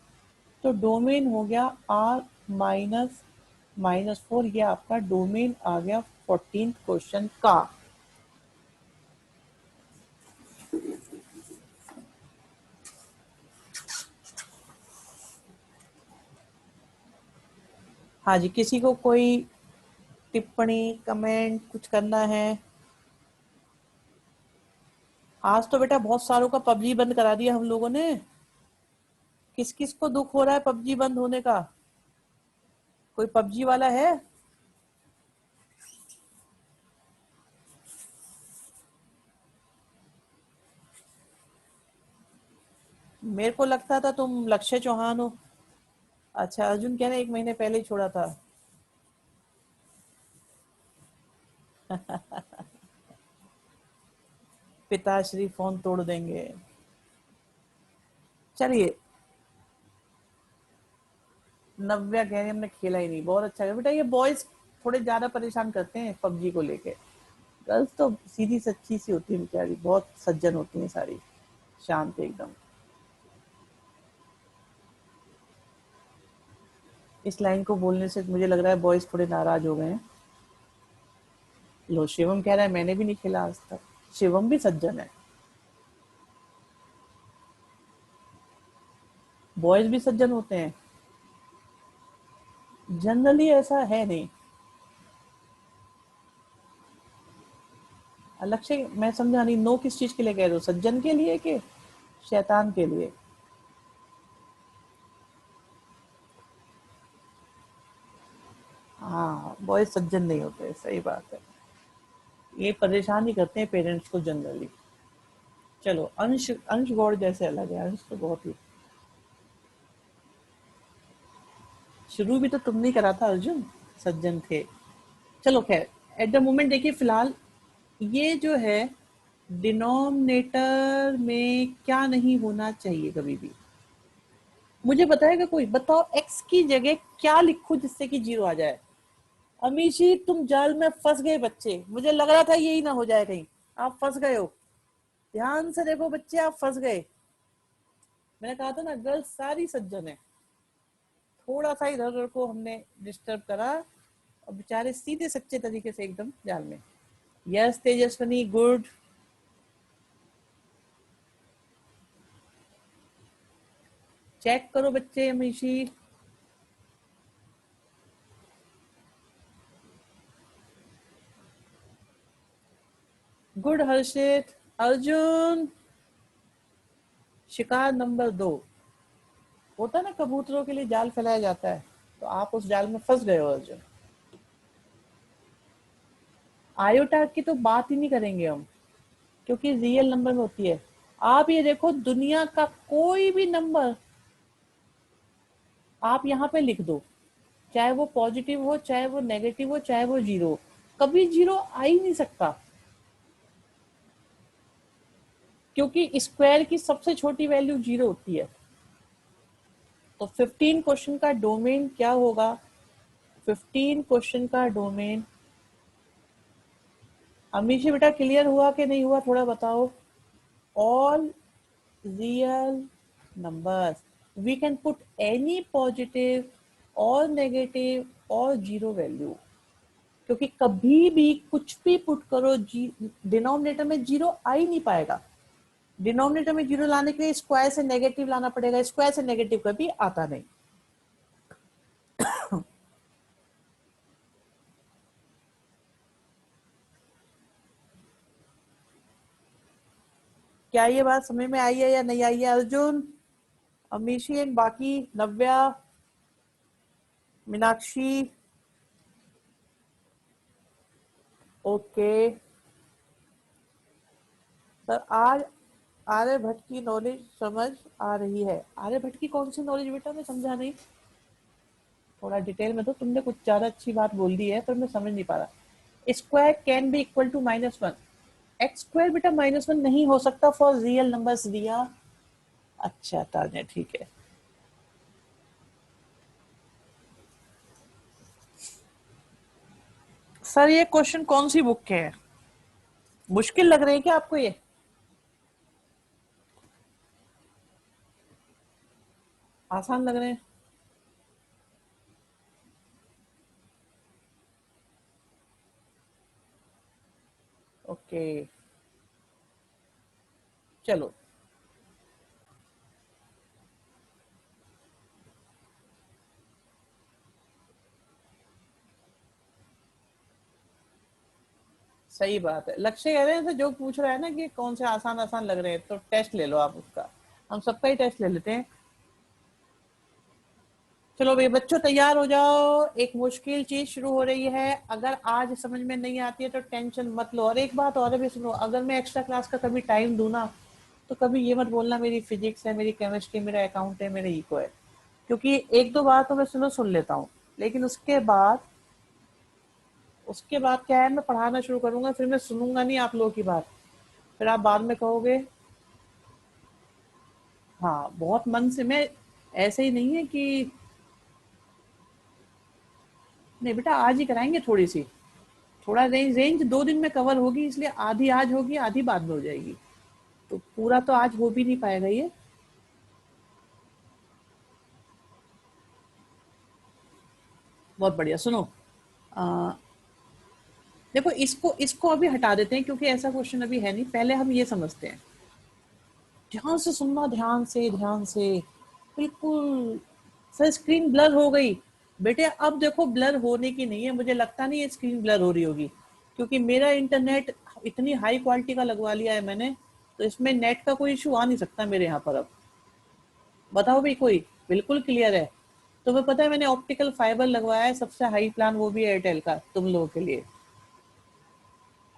तो डोमेन हो गया r -4, ये आपका डोमेन आ गया 14 क्वेश्चन का। हाँ जी, किसी को कोई टिप्पणी कमेंट कुछ करना है? आज तो बेटा बहुत सारों का पबजी बंद करा दिया हम लोगों ने। किस किस को दुख हो रहा है पबजी बंद होने का? कोई पबजी वाला है? मेरे को लगता था तुम लक्ष्य चौहान हो। अच्छा, अर्जुन कह रहे 1 महीने पहले ही छोड़ा था। पिताश्री फोन तोड़ देंगे। चलिए, नव्या कह रही हमने खेला ही नहीं, बहुत अच्छा है बेटा। ये बॉयज थोड़े ज्यादा परेशान करते हैं पबजी को लेके, गर्ल्स तो सीधी सच्ची सी होती है बेचारी, बहुत सज्जन होती हैं सारी, शांत एकदम। इस लाइन को बोलने से मुझे लग रहा है बॉयज थोड़े नाराज हो गए हैं। लो, शिवम कह रहा है मैंने भी नहीं खेला आज तक। शिवम भी सज्जन है, बॉयज भी सज्जन होते हैं, जनरली ऐसा है नहीं। लक्ष्य, मैं समझा नहीं, नो किस चीज के लिए कह रहे हो, सज्जन के लिए कि शैतान के लिए? हाँ, बॉयज सज्जन नहीं होते, सही बात है। ये परेशान ही करते हैं पेरेंट्स को जनरली। चलो, अंश अंश गौड़ जैसे अलग है, अंश तो बहुत ही। शुरू भी तो तुमने करा था अर्जुन, सज्जन थे। चलो खैर, एट द मोमेंट देखिए फिलहाल ये जो है डिनोमिनेटर में क्या नहीं होना चाहिए कभी भी। मुझे बताएगा कोई, बताओ x की जगह क्या लिखूं जिससे कि 0 आ जाए। अमीशी, तुम जाल में फंस गए बच्चे, मुझे लग रहा था यही ना हो जाए कहीं। आप फंस गए हो, ध्यान से देखो बच्चे, आप फंस गए। मैंने कहा था ना, गर्ल्स सारी सज्जन है, थोड़ा सा इधर उधर को हमने डिस्टर्ब करा और बेचारे सीधे सच्चे तरीके से एकदम जाल में। Yes Tejaswini, good. चेक करो बच्चे, अमीशी। गुड हर्षित। अर्जुन, शिकार नंबर 2। होता है ना, कबूतरों के लिए जाल फैलाया जाता है, तो आप उस जाल में फंस गए हो अर्जुन। आयोटा की तो बात ही नहीं करेंगे हम, क्योंकि रियल नंबर में होती है। आप ये देखो, दुनिया का कोई भी नंबर आप यहाँ पे लिख दो, चाहे वो पॉजिटिव हो, चाहे वो नेगेटिव हो, चाहे वो जीरो हो, कभी जीरो आ ही नहीं सकता, क्योंकि स्क्वायर की सबसे छोटी वैल्यू जीरो होती है। तो 15 क्वेश्चन का डोमेन क्या होगा? 15 क्वेश्चन का डोमेन, अमीशी बेटा क्लियर हुआ कि नहीं हुआ, थोड़ा बताओ। All real numbers, we can put any positive और नेगेटिव और जीरो वैल्यू, क्योंकि कभी भी कुछ भी पुट करो डिनोमिनेटर में जीरो आ ही नहीं पाएगा। डिनोमिनेटर में जीरो लाने के लिए स्क्वायर से नेगेटिव लाना पड़ेगा, स्क्वायर से नेगेटिव कभी आता नहीं। क्या ये बात समझ में आई है या नहीं आई है? अर्जुन, अमीशी एंड बाकी, नव्या, मीनाक्षी, ओके सर। आज आर्यभट्ट की नॉलेज समझ आ रही है। आर्यभट्ट की कौन सी नॉलेज बेटा, मैं समझा नहीं, थोड़ा डिटेल में। तो तुमने कुछ ज्यादा अच्छी बात बोल दी है पर मैं समझ नहीं पा रहा। Square can be equal to -1, x square बेटा -1 नहीं हो सकता फॉर रियल नंबर्स दिया। अच्छा तान्या, ठीक है। सर ये क्वेश्चन कौन सी बुक के हैं? मुश्किल लग रही है क्या आपको ये? आसान लग रहे हैं? ओके चलो, सही बात है। लक्ष्य कह रहे हैं, जो पूछ रहा है ना कि कौन से आसान आसान लग रहे हैं, तो टेस्ट ले लो आप उसका, हम सबका ही टेस्ट ले लेते हैं। चलो भाई बच्चों तैयार हो जाओ, एक मुश्किल चीज शुरू हो रही है। अगर आज समझ में नहीं आती है तो टेंशन मत लो। और एक बात और भी सुनो, अगर मैं एक्स्ट्रा क्लास का कभी टाइम दूं ना, तो कभी ये मत बोलना मेरी फिजिक्स है, मेरी केमिस्ट्री, मेरा अकाउंट है, मेरा इको है, क्योंकि एक दो बार तो मैं सुन लेता हूँ, लेकिन उसके बाद क्या है, मैं पढ़ाना शुरू करूंगा, फिर मैं सुनूंगा नहीं आप लोगों की बात, फिर आप बाद में कहोगे। हाँ बहुत मन से, मैं ऐसे ही नहीं है कि नहीं बेटा आज ही कराएंगे, थोड़ी सी, थोड़ा रेंज 2 दिन में कवर होगी, इसलिए आधी आज होगी आधी बाद में हो जाएगी, तो पूरा तो आज हो भी नहीं पाएगा ये। बहुत बढ़िया, सुनो। आ, देखो इसको इसको अभी हटा देते हैं, क्योंकि ऐसा क्वेश्चन अभी है नहीं, पहले हम ये समझते हैं। ध्यान से सुनना, ध्यान से, ध्यान से, बिल्कुल। सर स्क्रीन ब्लर हो गई बेटे, अब देखो ब्लर होने की नहीं है, मुझे लगता नहीं है स्क्रीन ब्लर हो रही होगी, क्योंकि मेरा इंटरनेट इतनी हाई क्वालिटी का लगवा लिया है मैंने, तो इसमें नेट का कोई इशू आ नहीं सकता मेरे यहाँ पर अब। बताओ भाई कोई, बिल्कुल क्लियर है। तुम्हें पता है मैंने ऑप्टिकल फाइबर लगवाया है, सबसे हाई प्लान, वो भी एयरटेल का, तुम लोगों के लिए।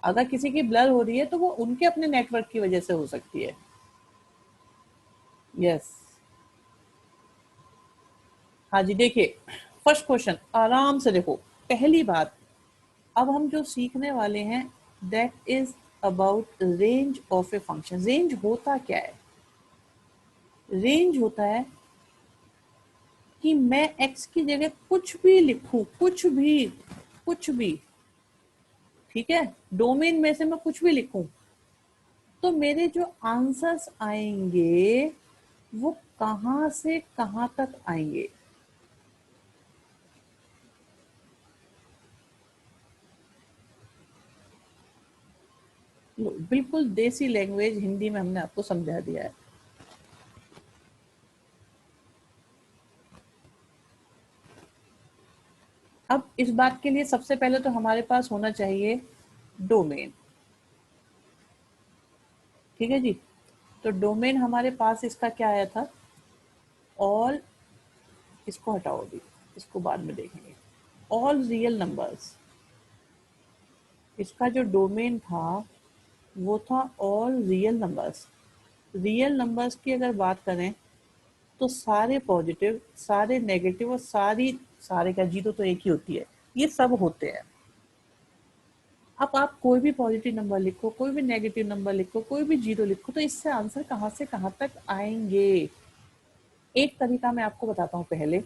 अगर किसी की ब्लर हो रही है तो वो उनके अपने नेटवर्क की वजह से हो सकती है। यस, हाँ जी। देखिए फर्स्ट क्वेश्चन आराम से देखो। पहली बात, अब हम जो सीखने वाले हैं, that is about range of a function. Range होता क्या है? रेंज होता है कि मैं x की जगह कुछ भी लिखूं, कुछ भी, ठीक है, डोमेन में से मैं कुछ भी लिखूं, तो मेरे जो आंसर्स आएंगे वो कहां से कहां तक आएंगे। बिल्कुल देसी लैंग्वेज हिंदी में हमने आपको समझा दिया है। अब इस बात के लिए सबसे पहले तो हमारे पास होना चाहिए डोमेन, ठीक है जी। तो डोमेन हमारे पास इसका क्या आया था? ऑल, इसको हटाओ अभी, इसको बाद में देखेंगे। ऑल रियल नंबर्स, इसका जो डोमेन था वो था all real numbers. Real numbers की अगर बात करें तो सारे पॉजिटिव, सारे नेगेटिव और सारी सारे का, जीरो तो एक ही होती है, ये सब होते हैं। अब आप कोई भी पॉजिटिव नंबर लिखो, कोई भी नेगेटिव नंबर लिखो, कोई भी जीरो लिखो, तो इससे आंसर कहाँ से कहाँ तक आएंगे। एक तरीका मैं आपको बताता हूँ पहले,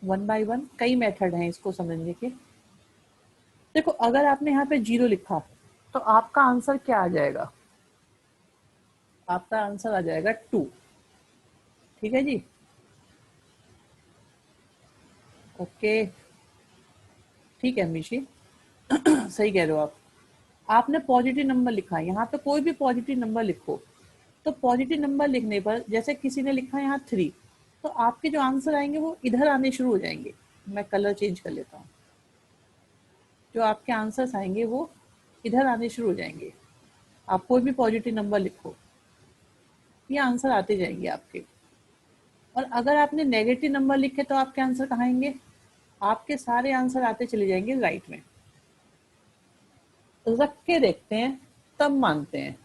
वन बाय वन, कई मेथड हैं इसको समझने के। देखो अगर आपने यहाँ पे जीरो लिखा तो आपका आंसर क्या आ जाएगा, आपका आंसर आ जाएगा 2। ठीक है जी, ओके, ठीक है अमीशी, सही कह रहे हो आप। आपने पॉजिटिव नंबर लिखा है, यहाँ पे कोई भी पॉजिटिव नंबर लिखो, तो पॉजिटिव नंबर लिखने पर जैसे किसी ने लिखा है यहाँ 3, तो आपके जो आंसर आएंगे वो इधर आने शुरू हो जाएंगे। मैं कलर चेंज कर लेता हूँ, जो आपके आंसर्स आएंगे वो इधर आने शुरू हो जाएंगे। आप कोई भी पॉजिटिव नंबर लिखो, ये आंसर आते जाएंगे आपके। और अगर आपने नेगेटिव नंबर लिखे तो आपके आंसर कहाँ आएंगे, आपके सारे आंसर आते चले जाएंगे राइट में। रख के देखते हैं तब मानते हैं,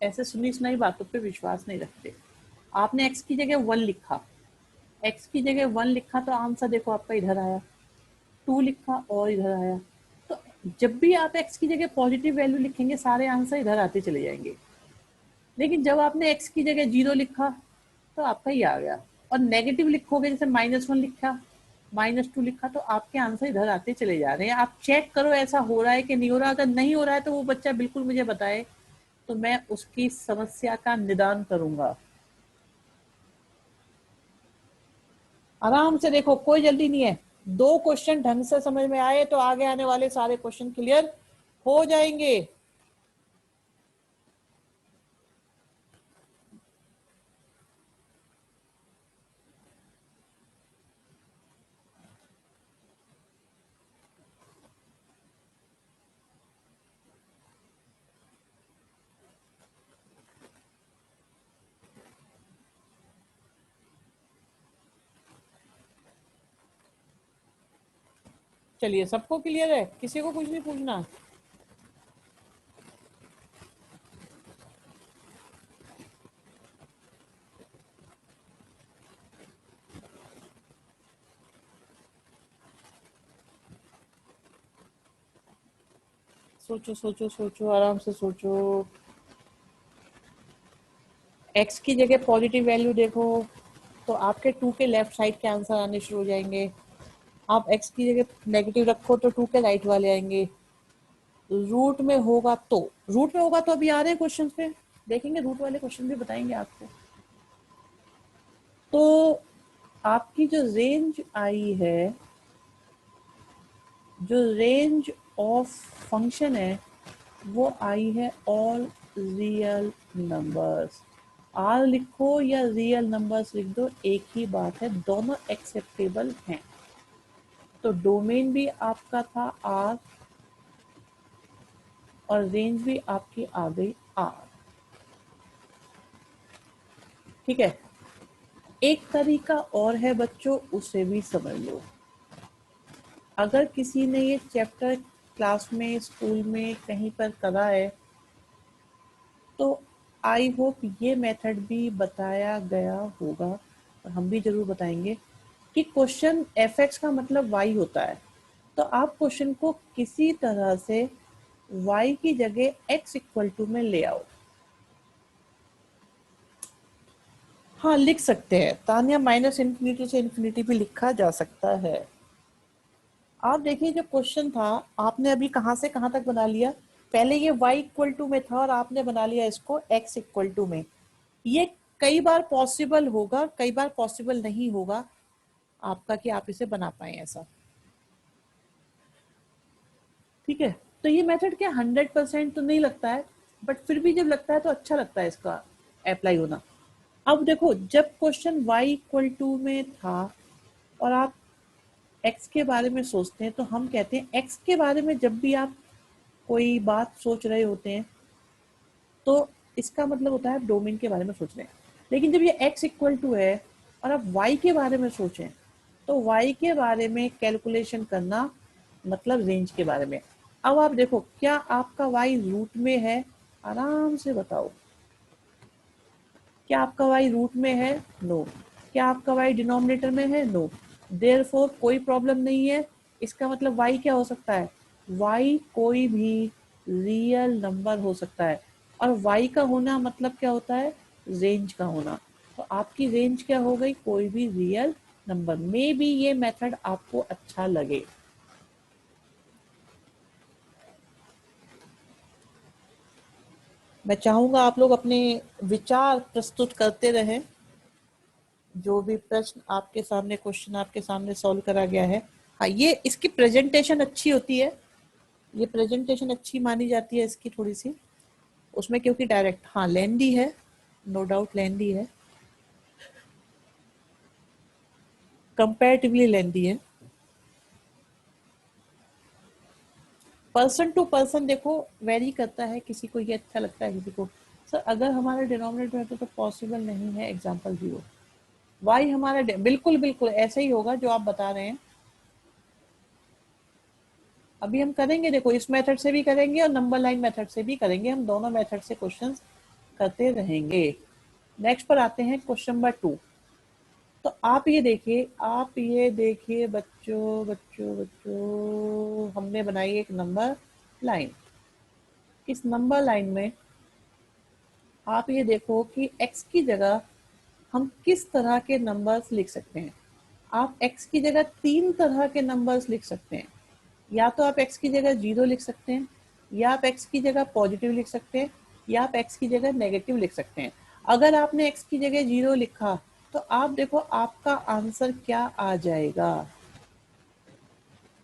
ऐसे सुनी सुनाई बातों पे विश्वास नहीं रखते। आपने x की जगह 1 लिखा, x की जगह 1 लिखा तो आंसर देखो आपका इधर आया, 2 लिखा और इधर आया। तो जब भी आप x की जगह पॉजिटिव वैल्यू लिखेंगे सारे आंसर इधर आते चले जाएंगे। लेकिन जब आपने x की जगह 0 लिखा तो आपका ये आ गया, और नेगेटिव लिखोगे जैसे -1 लिखा, -2 लिखा, तो आपके आंसर इधर आते चले जा रहे हैं। आप चेक करो ऐसा हो रहा है कि नहीं हो रहा। अगर नहीं हो रहा है तो वो बच्चा बिल्कुल मुझे बताए, तो मैं उसकी समस्या का निदान करूंगा। आराम से देखो, कोई जल्दी नहीं है। 2 क्वेश्चन ढंग से समझ में आए तो आगे आने वाले सारे क्वेश्चन क्लियर हो जाएंगे। चलिए, सबको क्लियर है, किसी को कुछ नहीं पूछना। सोचो सोचो सोचो, आराम से सोचो। x की जगह पॉजिटिव वैल्यू देखो तो आपके 2 के लेफ्ट साइड के आंसर आने शुरू हो जाएंगे। आप x की जगह नेगेटिव रखो तो 2 के राइट वाले आएंगे। रूट में होगा तो, रूट में होगा तो अभी आ रहे हैं क्वेश्चन पे, देखेंगे रूट वाले क्वेश्चन भी बताएंगे आपको। तो आपकी जो रेंज आई है, जो रेंज ऑफ फंक्शन है, वो आई है ऑल रियल नंबर्स। आर लिखो या रियल नंबर्स लिख दो, एक ही बात है, दोनों एक्सेप्टेबल हैं। तो डोमेन भी आपका था आर और रेंज भी आपकी आ गई आर। ठीक है, एक तरीका और है बच्चों, उसे भी समझ लो। अगर किसी ने ये चैप्टर क्लास में, स्कूल में, कहीं पर करा है, तो आई होप ये मेथड भी बताया गया होगा, और हम भी जरूर बताएंगे कि क्वेश्चन एफ एक्स का मतलब वाई होता है। तो आप क्वेश्चन को किसी तरह से y की जगह x इक्वल टू में ले आओ। हाँ लिख सकते हैं तान्या, -इन्फिनिटी से इन्फिनिटी भी लिखा जा सकता है। आप देखिए जो क्वेश्चन था, आपने अभी कहाँ से कहाँ तक बना लिया। पहले ये y इक्वल टू में था और आपने बना लिया इसको x इक्वल टू में। ये कई बार पॉसिबल होगा, कई बार पॉसिबल नहीं होगा आपका कि आप इसे बना पाए ऐसा। ठीक है, तो ये मेथड क्या 100% तो नहीं लगता है, बट फिर भी जब लगता है तो अच्छा लगता है इसका अप्लाई होना। अब देखो, जब क्वेश्चन y इक्वल टू में था और आप x के बारे में सोचते हैं, तो हम कहते हैं x के बारे में जब भी आप कोई बात सोच रहे होते हैं तो इसका मतलब होता है आप डोमेन के बारे में सोच रहे हैं। लेकिन जब ये x इक्वल टू है और आप y के बारे में सोचें, तो y के बारे में कैलकुलेशन करना मतलब रेंज के बारे में। अब आप देखो, क्या आपका y रूट में है, आराम से बताओ, क्या आपका y रूट में है? नो। क्या आपका y डिनोमिनेटर में है? नो। देयरफॉर कोई प्रॉब्लम नहीं है। इसका मतलब y क्या हो सकता है, y कोई भी रियल नंबर हो सकता है। और y का होना मतलब क्या होता है, रेंज का होना। तो आपकी रेंज क्या हो गई, कोई भी रियल नंबर। मे बी ये मेथड आपको अच्छा लगे। मैं चाहूंगा आप लोग अपने विचार प्रस्तुत करते रहें। जो भी प्रश्न आपके सामने, क्वेश्चन आपके सामने सॉल्व करा गया है, हाँ ये इसकी प्रेजेंटेशन अच्छी होती है, ये प्रेजेंटेशन अच्छी मानी जाती है इसकी थोड़ी सी, उसमें क्योंकि डायरेक्ट, हाँ लेंदी है, नो डाउट लेंदी है, कंपैरेटिवली लेंदी है। पर्सन टू पर्सन देखो वेरी करता है, किसी को ये अच्छा लगता है, किसी को सर अगर हमारा डिनोमिनेटर है तो पॉसिबल नहीं है एग्जाम्पल 0। वाई हमारा बिल्कुल बिल्कुल ऐसे ही होगा जो आप बता रहे हैं। अभी हम करेंगे, देखो इस मेथड से भी करेंगे और नंबर लाइन मेथड से भी करेंगे, हम दोनों मेथड से क्वेश्चंस करते रहेंगे। नेक्स्ट पर आते हैं क्वेश्चन नंबर 2। तो आप ये देखिए, आप ये देखिए बच्चों बच्चों बच्चों, हमने बनाई एक नंबर लाइन। इस नंबर लाइन में आप ये देखो कि x की जगह हम किस तरह के नंबर्स लिख सकते हैं। आप x की जगह 3 तरह के नंबर्स लिख सकते हैं। या तो आप x की जगह 0 लिख सकते हैं, या आप x की जगह पॉजिटिव लिख सकते हैं, या आप x की जगह नेगेटिव लिख सकते हैं। अगर आपने x की जगह 0 लिखा तो आप देखो आपका आंसर क्या आ जाएगा,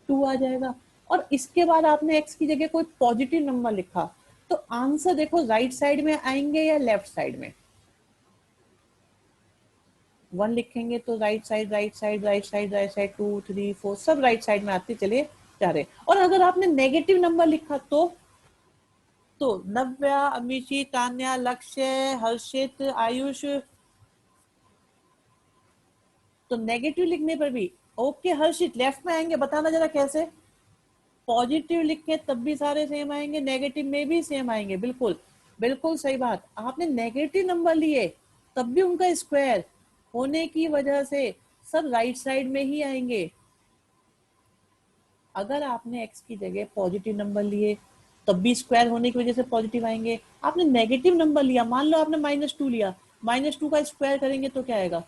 2 आ जाएगा। और इसके बाद आपने x की जगह कोई पॉजिटिव नंबर लिखा तो आंसर देखो राइट साइड में आएंगे या लेफ्ट साइड में। 1 लिखेंगे तो right side right side right side right side, 2 3 4 सब राइट साइड में आते चले जा रहे। और अगर आपने नेगेटिव नंबर लिखा तो नव्या, अमीशी, तान्या, लक्ष्य, हर्षित, आयुष, तो नेगेटिव लिखने पर भी ओके। हर्षित लेफ्ट में आएंगे, बताना जरा कैसे। पॉजिटिव लिखे तब भी सारे सेम आएंगे, नेगेटिव में भी सेम आएंगे, बिल्कुल बिल्कुल सही बात। आपने नेगेटिव नंबर लिए तब भी उनका स्क्वायर होने की वजह से सब राइट साइड में ही आएंगे। अगर आपने एक्स की जगह पॉजिटिव नंबर लिए तब भी स्क्वायर होने की वजह से पॉजिटिव आएंगे। आपने नेगेटिव नंबर लिया, मान लो आपने -2 लिया, -2 का स्क्वायर करेंगे तो क्या आएगा,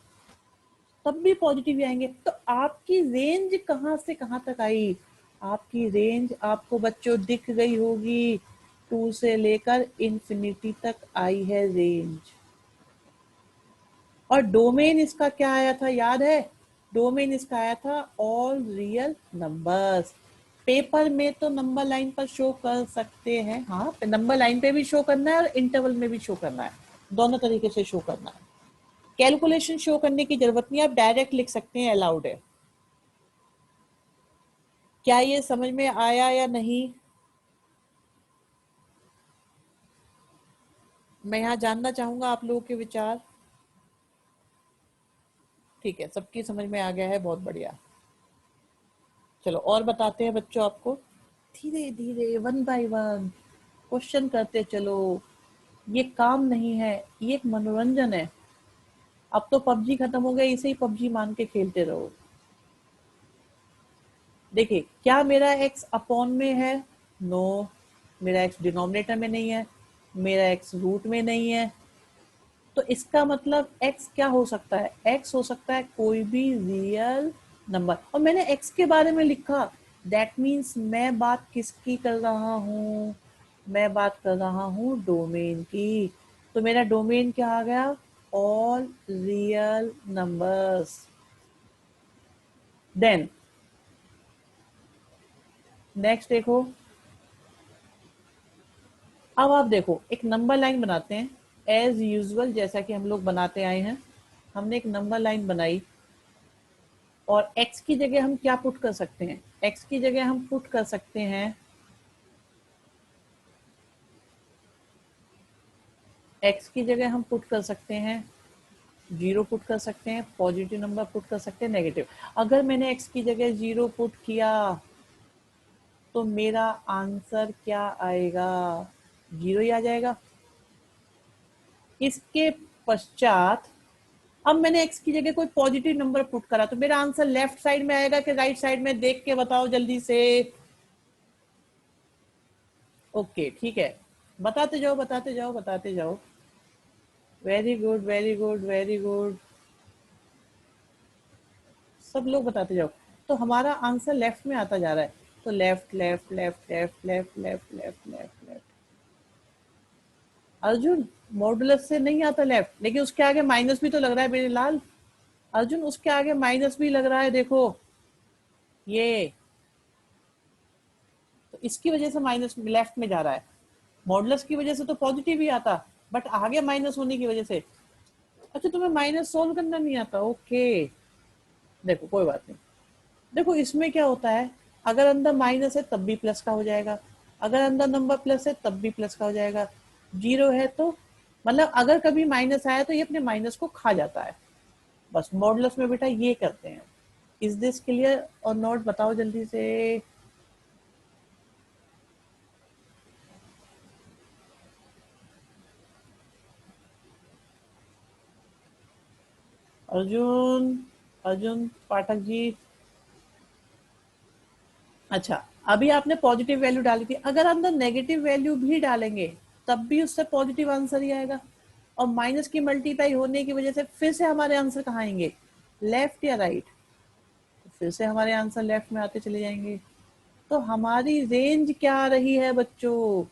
तब भी पॉजिटिव आएंगे। तो आपकी रेंज कहाँ से कहाँ तक आई, आपकी रेंज आपको बच्चों दिख गई होगी, 2 से लेकर इंफिनिटी तक आई है रेंज। और डोमेन इसका क्या आया था याद है, डोमेन इसका आया था ऑल रियल नंबर्स। पेपर में तो नंबर लाइन पर शो कर सकते हैं, हाँ नंबर लाइन पे भी शो करना है और इंटरवल में भी शो करना है, दोनों तरीके से शो करना है। कैलकुलेशन शो करने की जरूरत नहीं, आप डायरेक्ट लिख सकते हैं, अलाउड है। क्या ये समझ में आया या नहीं, मैं यहाँ जानना चाहूंगा आप लोगों के विचार। ठीक है, सबकी समझ में आ गया है, बहुत बढ़िया। चलो और बताते हैं बच्चों आपको, धीरे धीरे वन बाय वन क्वेश्चन करते चलो। ये काम नहीं है, ये एक मनोरंजन है। अब तो पबजी खत्म हो गया, इसे ही पबजी मान के खेलते रहो। देखिए क्या मेरा एक्स अपॉन में है, नो, मेरा एक्स डिनोमिनेटर में नहीं है, मेरा एक्स रूट में नहीं है। तो इसका मतलब x क्या हो सकता है, x हो सकता है कोई भी रियल नंबर। और मैंने x के बारे में लिखा, दैट मीन्स मैं बात किसकी कर रहा हूँ, मैं बात कर रहा हूँ डोमेन की। तो मेरा डोमेन क्या आ गया, all real numbers. Then next देखो, अब आप देखो एक नंबर लाइन बनाते हैं एज यूजुअल, जैसा कि हम लोग बनाते आए हैं। हमने एक नंबर लाइन बनाई और x की जगह हम क्या पुट कर सकते हैं, x की जगह हम पुट कर सकते हैं, x की जगह हम पुट कर सकते हैं 0 पुट कर सकते हैं, पॉजिटिव नंबर पुट कर सकते हैं, नेगेटिव। अगर मैंने x की जगह 0 पुट किया तो मेरा आंसर क्या आएगा, 0 ही आ जाएगा। इसके पश्चात अब मैंने x की जगह कोई पॉजिटिव नंबर पुट करा तो मेरा आंसर लेफ्ट साइड में आएगा कि राइट साइड में, देख के बताओ जल्दी से। ओके ठीक है, बताते जाओ बताते जाओ बताते जाओ। Very good very good very good, सब लोग बताते जाओ। तो हमारा आंसर लेफ्ट में आता जा रहा है, तो left left left left left left left left left. Arjun, modulus से नहीं आता लेफ्ट, लेकिन उसके आगे माइनस भी तो लग रहा है मेरे लाल। अर्जुन उसके आगे माइनस भी लग रहा है, देखो ये, तो इसकी वजह से माइनस लेफ्ट में जा रहा है। मॉडुलस की वजह से तो पॉजिटिव ही आता, बट आगे माइनस होने की वजह से। अच्छा तुम्हें माइनस सोल्व करना नहीं आता, ओके। देखो कोई बात नहीं, देखो इसमें क्या होता है, अगर अंदर माइनस है तब भी प्लस का हो जाएगा, अगर अंदर नंबर प्लस है तब भी प्लस का हो जाएगा, जीरो है तो मतलब अगर कभी माइनस आया तो ये अपने माइनस को खा जाता है। बस मॉडुलस में बेटा ये करते हैं। इज दिस क्लियर और नॉट, बताओ जल्दी से। अर्जुन, अर्जुन पाठक जी। अच्छा, अभी आपने पॉजिटिव वैल्यू डाली थी, अगर अंदर नेगेटिव वैल्यू भी डालेंगे तब भी उससे पॉजिटिव आंसर ही आएगा, और माइनस की मल्टीप्लाई होने की वजह से फिर से हमारे आंसर कहाँ आएंगे, लेफ्ट या राइट, तो फिर से हमारे आंसर लेफ्ट में आते चले जाएंगे। तो हमारी रेंज क्या आ रही है बच्चों,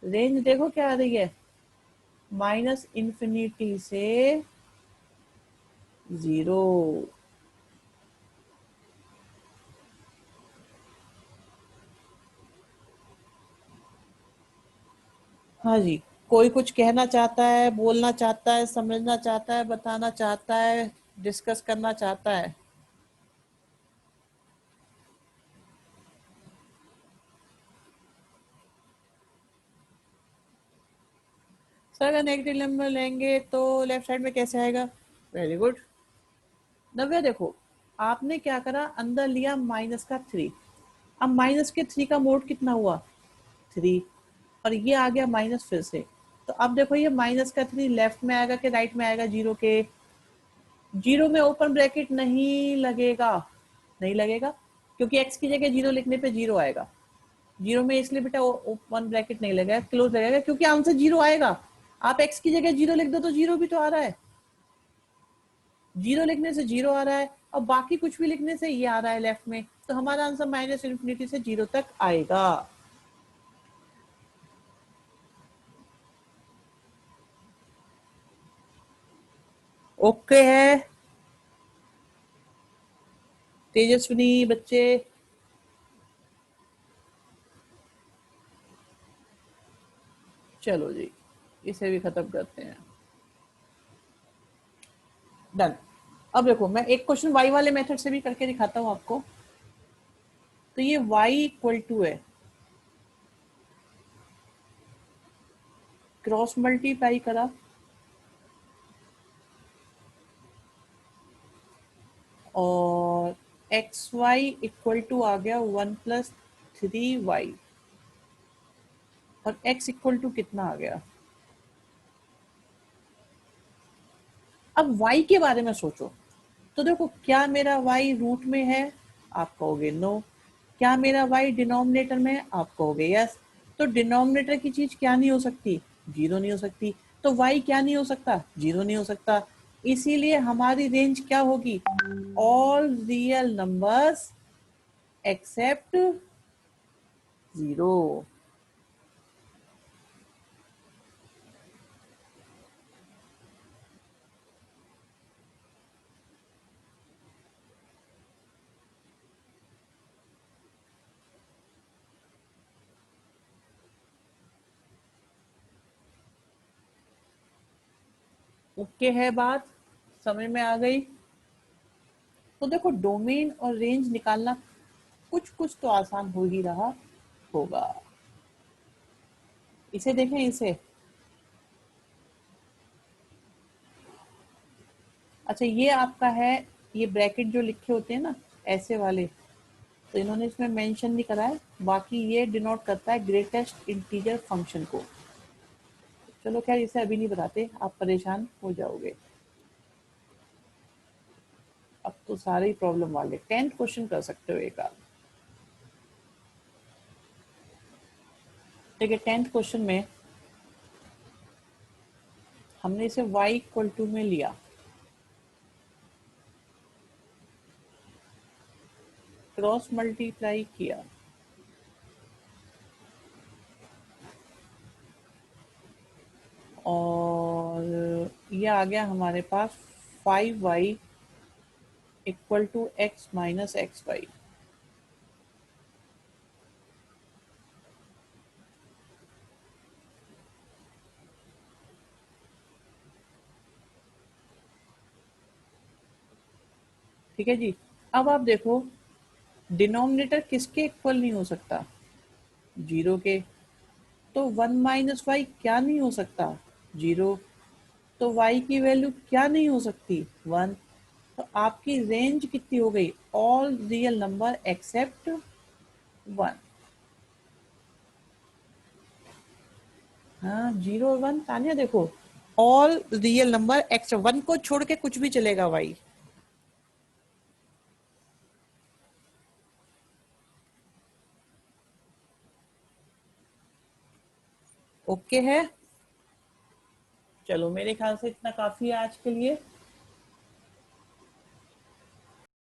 रेंज देखो क्या आ रही है, माइनस इंफिनिटी से जीरो। हाँ जी, कोई कुछ कहना चाहता है, बोलना चाहता है, समझना चाहता है, बताना चाहता है, डिस्कस करना चाहता है। सर अगर नेगेटिव नंबर लेंगे तो लेफ्ट साइड में कैसे आएगा, वेरी गुड। नव्या देखो, आपने क्या करा, अंदर लिया माइनस का थ्री, अब माइनस के थ्री का मोड कितना हुआ, थ्री, और ये आ गया माइनस फिर से। तो अब देखो ये माइनस का थ्री लेफ्ट में आएगा कि राइट में आएगा, जीरो के, जीरो में ओपन ब्रैकेट नहीं लगेगा, नहीं लगेगा, क्योंकि एक्स की जगह जीरो लिखने पे जीरो आएगा। जीरो में इसलिए बेटा ओपन ब्रैकेट नहीं लगेगा, क्लोज लगेगा, क्योंकि आंसर जीरो आएगा। आप एक्स की जगह जीरो लिख दो तो जीरो भी तो आ रहा है, जीरो लिखने से जीरो आ रहा है, और बाकी कुछ भी लिखने से ये आ रहा है लेफ्ट में, तो हमारा आंसर माइनस इन्फिनिटी से जीरो तक आएगा। ओके है तेजस्विनी बच्चे, चलो जी इसे भी खत्म करते हैं, डन। अब देखो मैं एक क्वेश्चन वाई वाले मेथड से भी करके दिखाता हूँ आपको। तो ये y इक्वल टू है, क्रॉस मल्टीप्लाई करा, और एक्स वाई इक्वल टू आ गया वन प्लस थ्री वाई, और x इक्वल टू कितना आ गया। अब y के बारे में सोचो, तो देखो क्या मेरा y रूट में है, आप कहोगे नो, क्या मेरा y डिनोमिनेटर में है, आप कहोगे यस। तो डिनोमिनेटर की चीज क्या नहीं हो सकती, जीरो नहीं हो सकती, तो y क्या नहीं हो सकता, जीरो नहीं हो सकता। इसीलिए हमारी रेंज क्या होगी, all real numbers except zero. Okay है बात, समझ में आ गई। तो देखो डोमेन और रेंज निकालना कुछ कुछ तो आसान हो ही रहा होगा। इसे देखें, इसे, अच्छा ये आपका है, ये ब्रैकेट जो लिखे होते हैं ना ऐसे वाले, तो इन्होंने इसमें मेंशन नहीं करा है, बाकी ये डिनोट करता है ग्रेटेस्ट इंटीजर फंक्शन को। चलो खैर इसे अभी नहीं बताते, आप परेशान हो जाओगे। तो सारे ही प्रॉब्लम वाले। 10th क्वेश्चन कर सकते हो एक आप। देखिए 10th क्वेश्चन में हमने इसे y इक्वल टू में लिया, क्रॉस मल्टीप्लाई किया, और ये आ गया हमारे पास 5y equal to x minus x y. ठीक है जी। अब आप देखो डिनोमिनेटर किसके इक्वल नहीं हो सकता, 0 के। तो 1 माइनस वाई क्या नहीं हो सकता, 0। तो y की वैल्यू क्या नहीं हो सकती, 1। तो आपकी रेंज कितनी हो गई, ऑल रियल नंबर एक्सेप्ट 1। हाँ 0 1 तानिया देखो, ऑल रियल नंबर एक्स 1 को छोड़ के कुछ भी चलेगा भाई। ओके है, चलो मेरे ख्याल से इतना काफी है आज के लिए।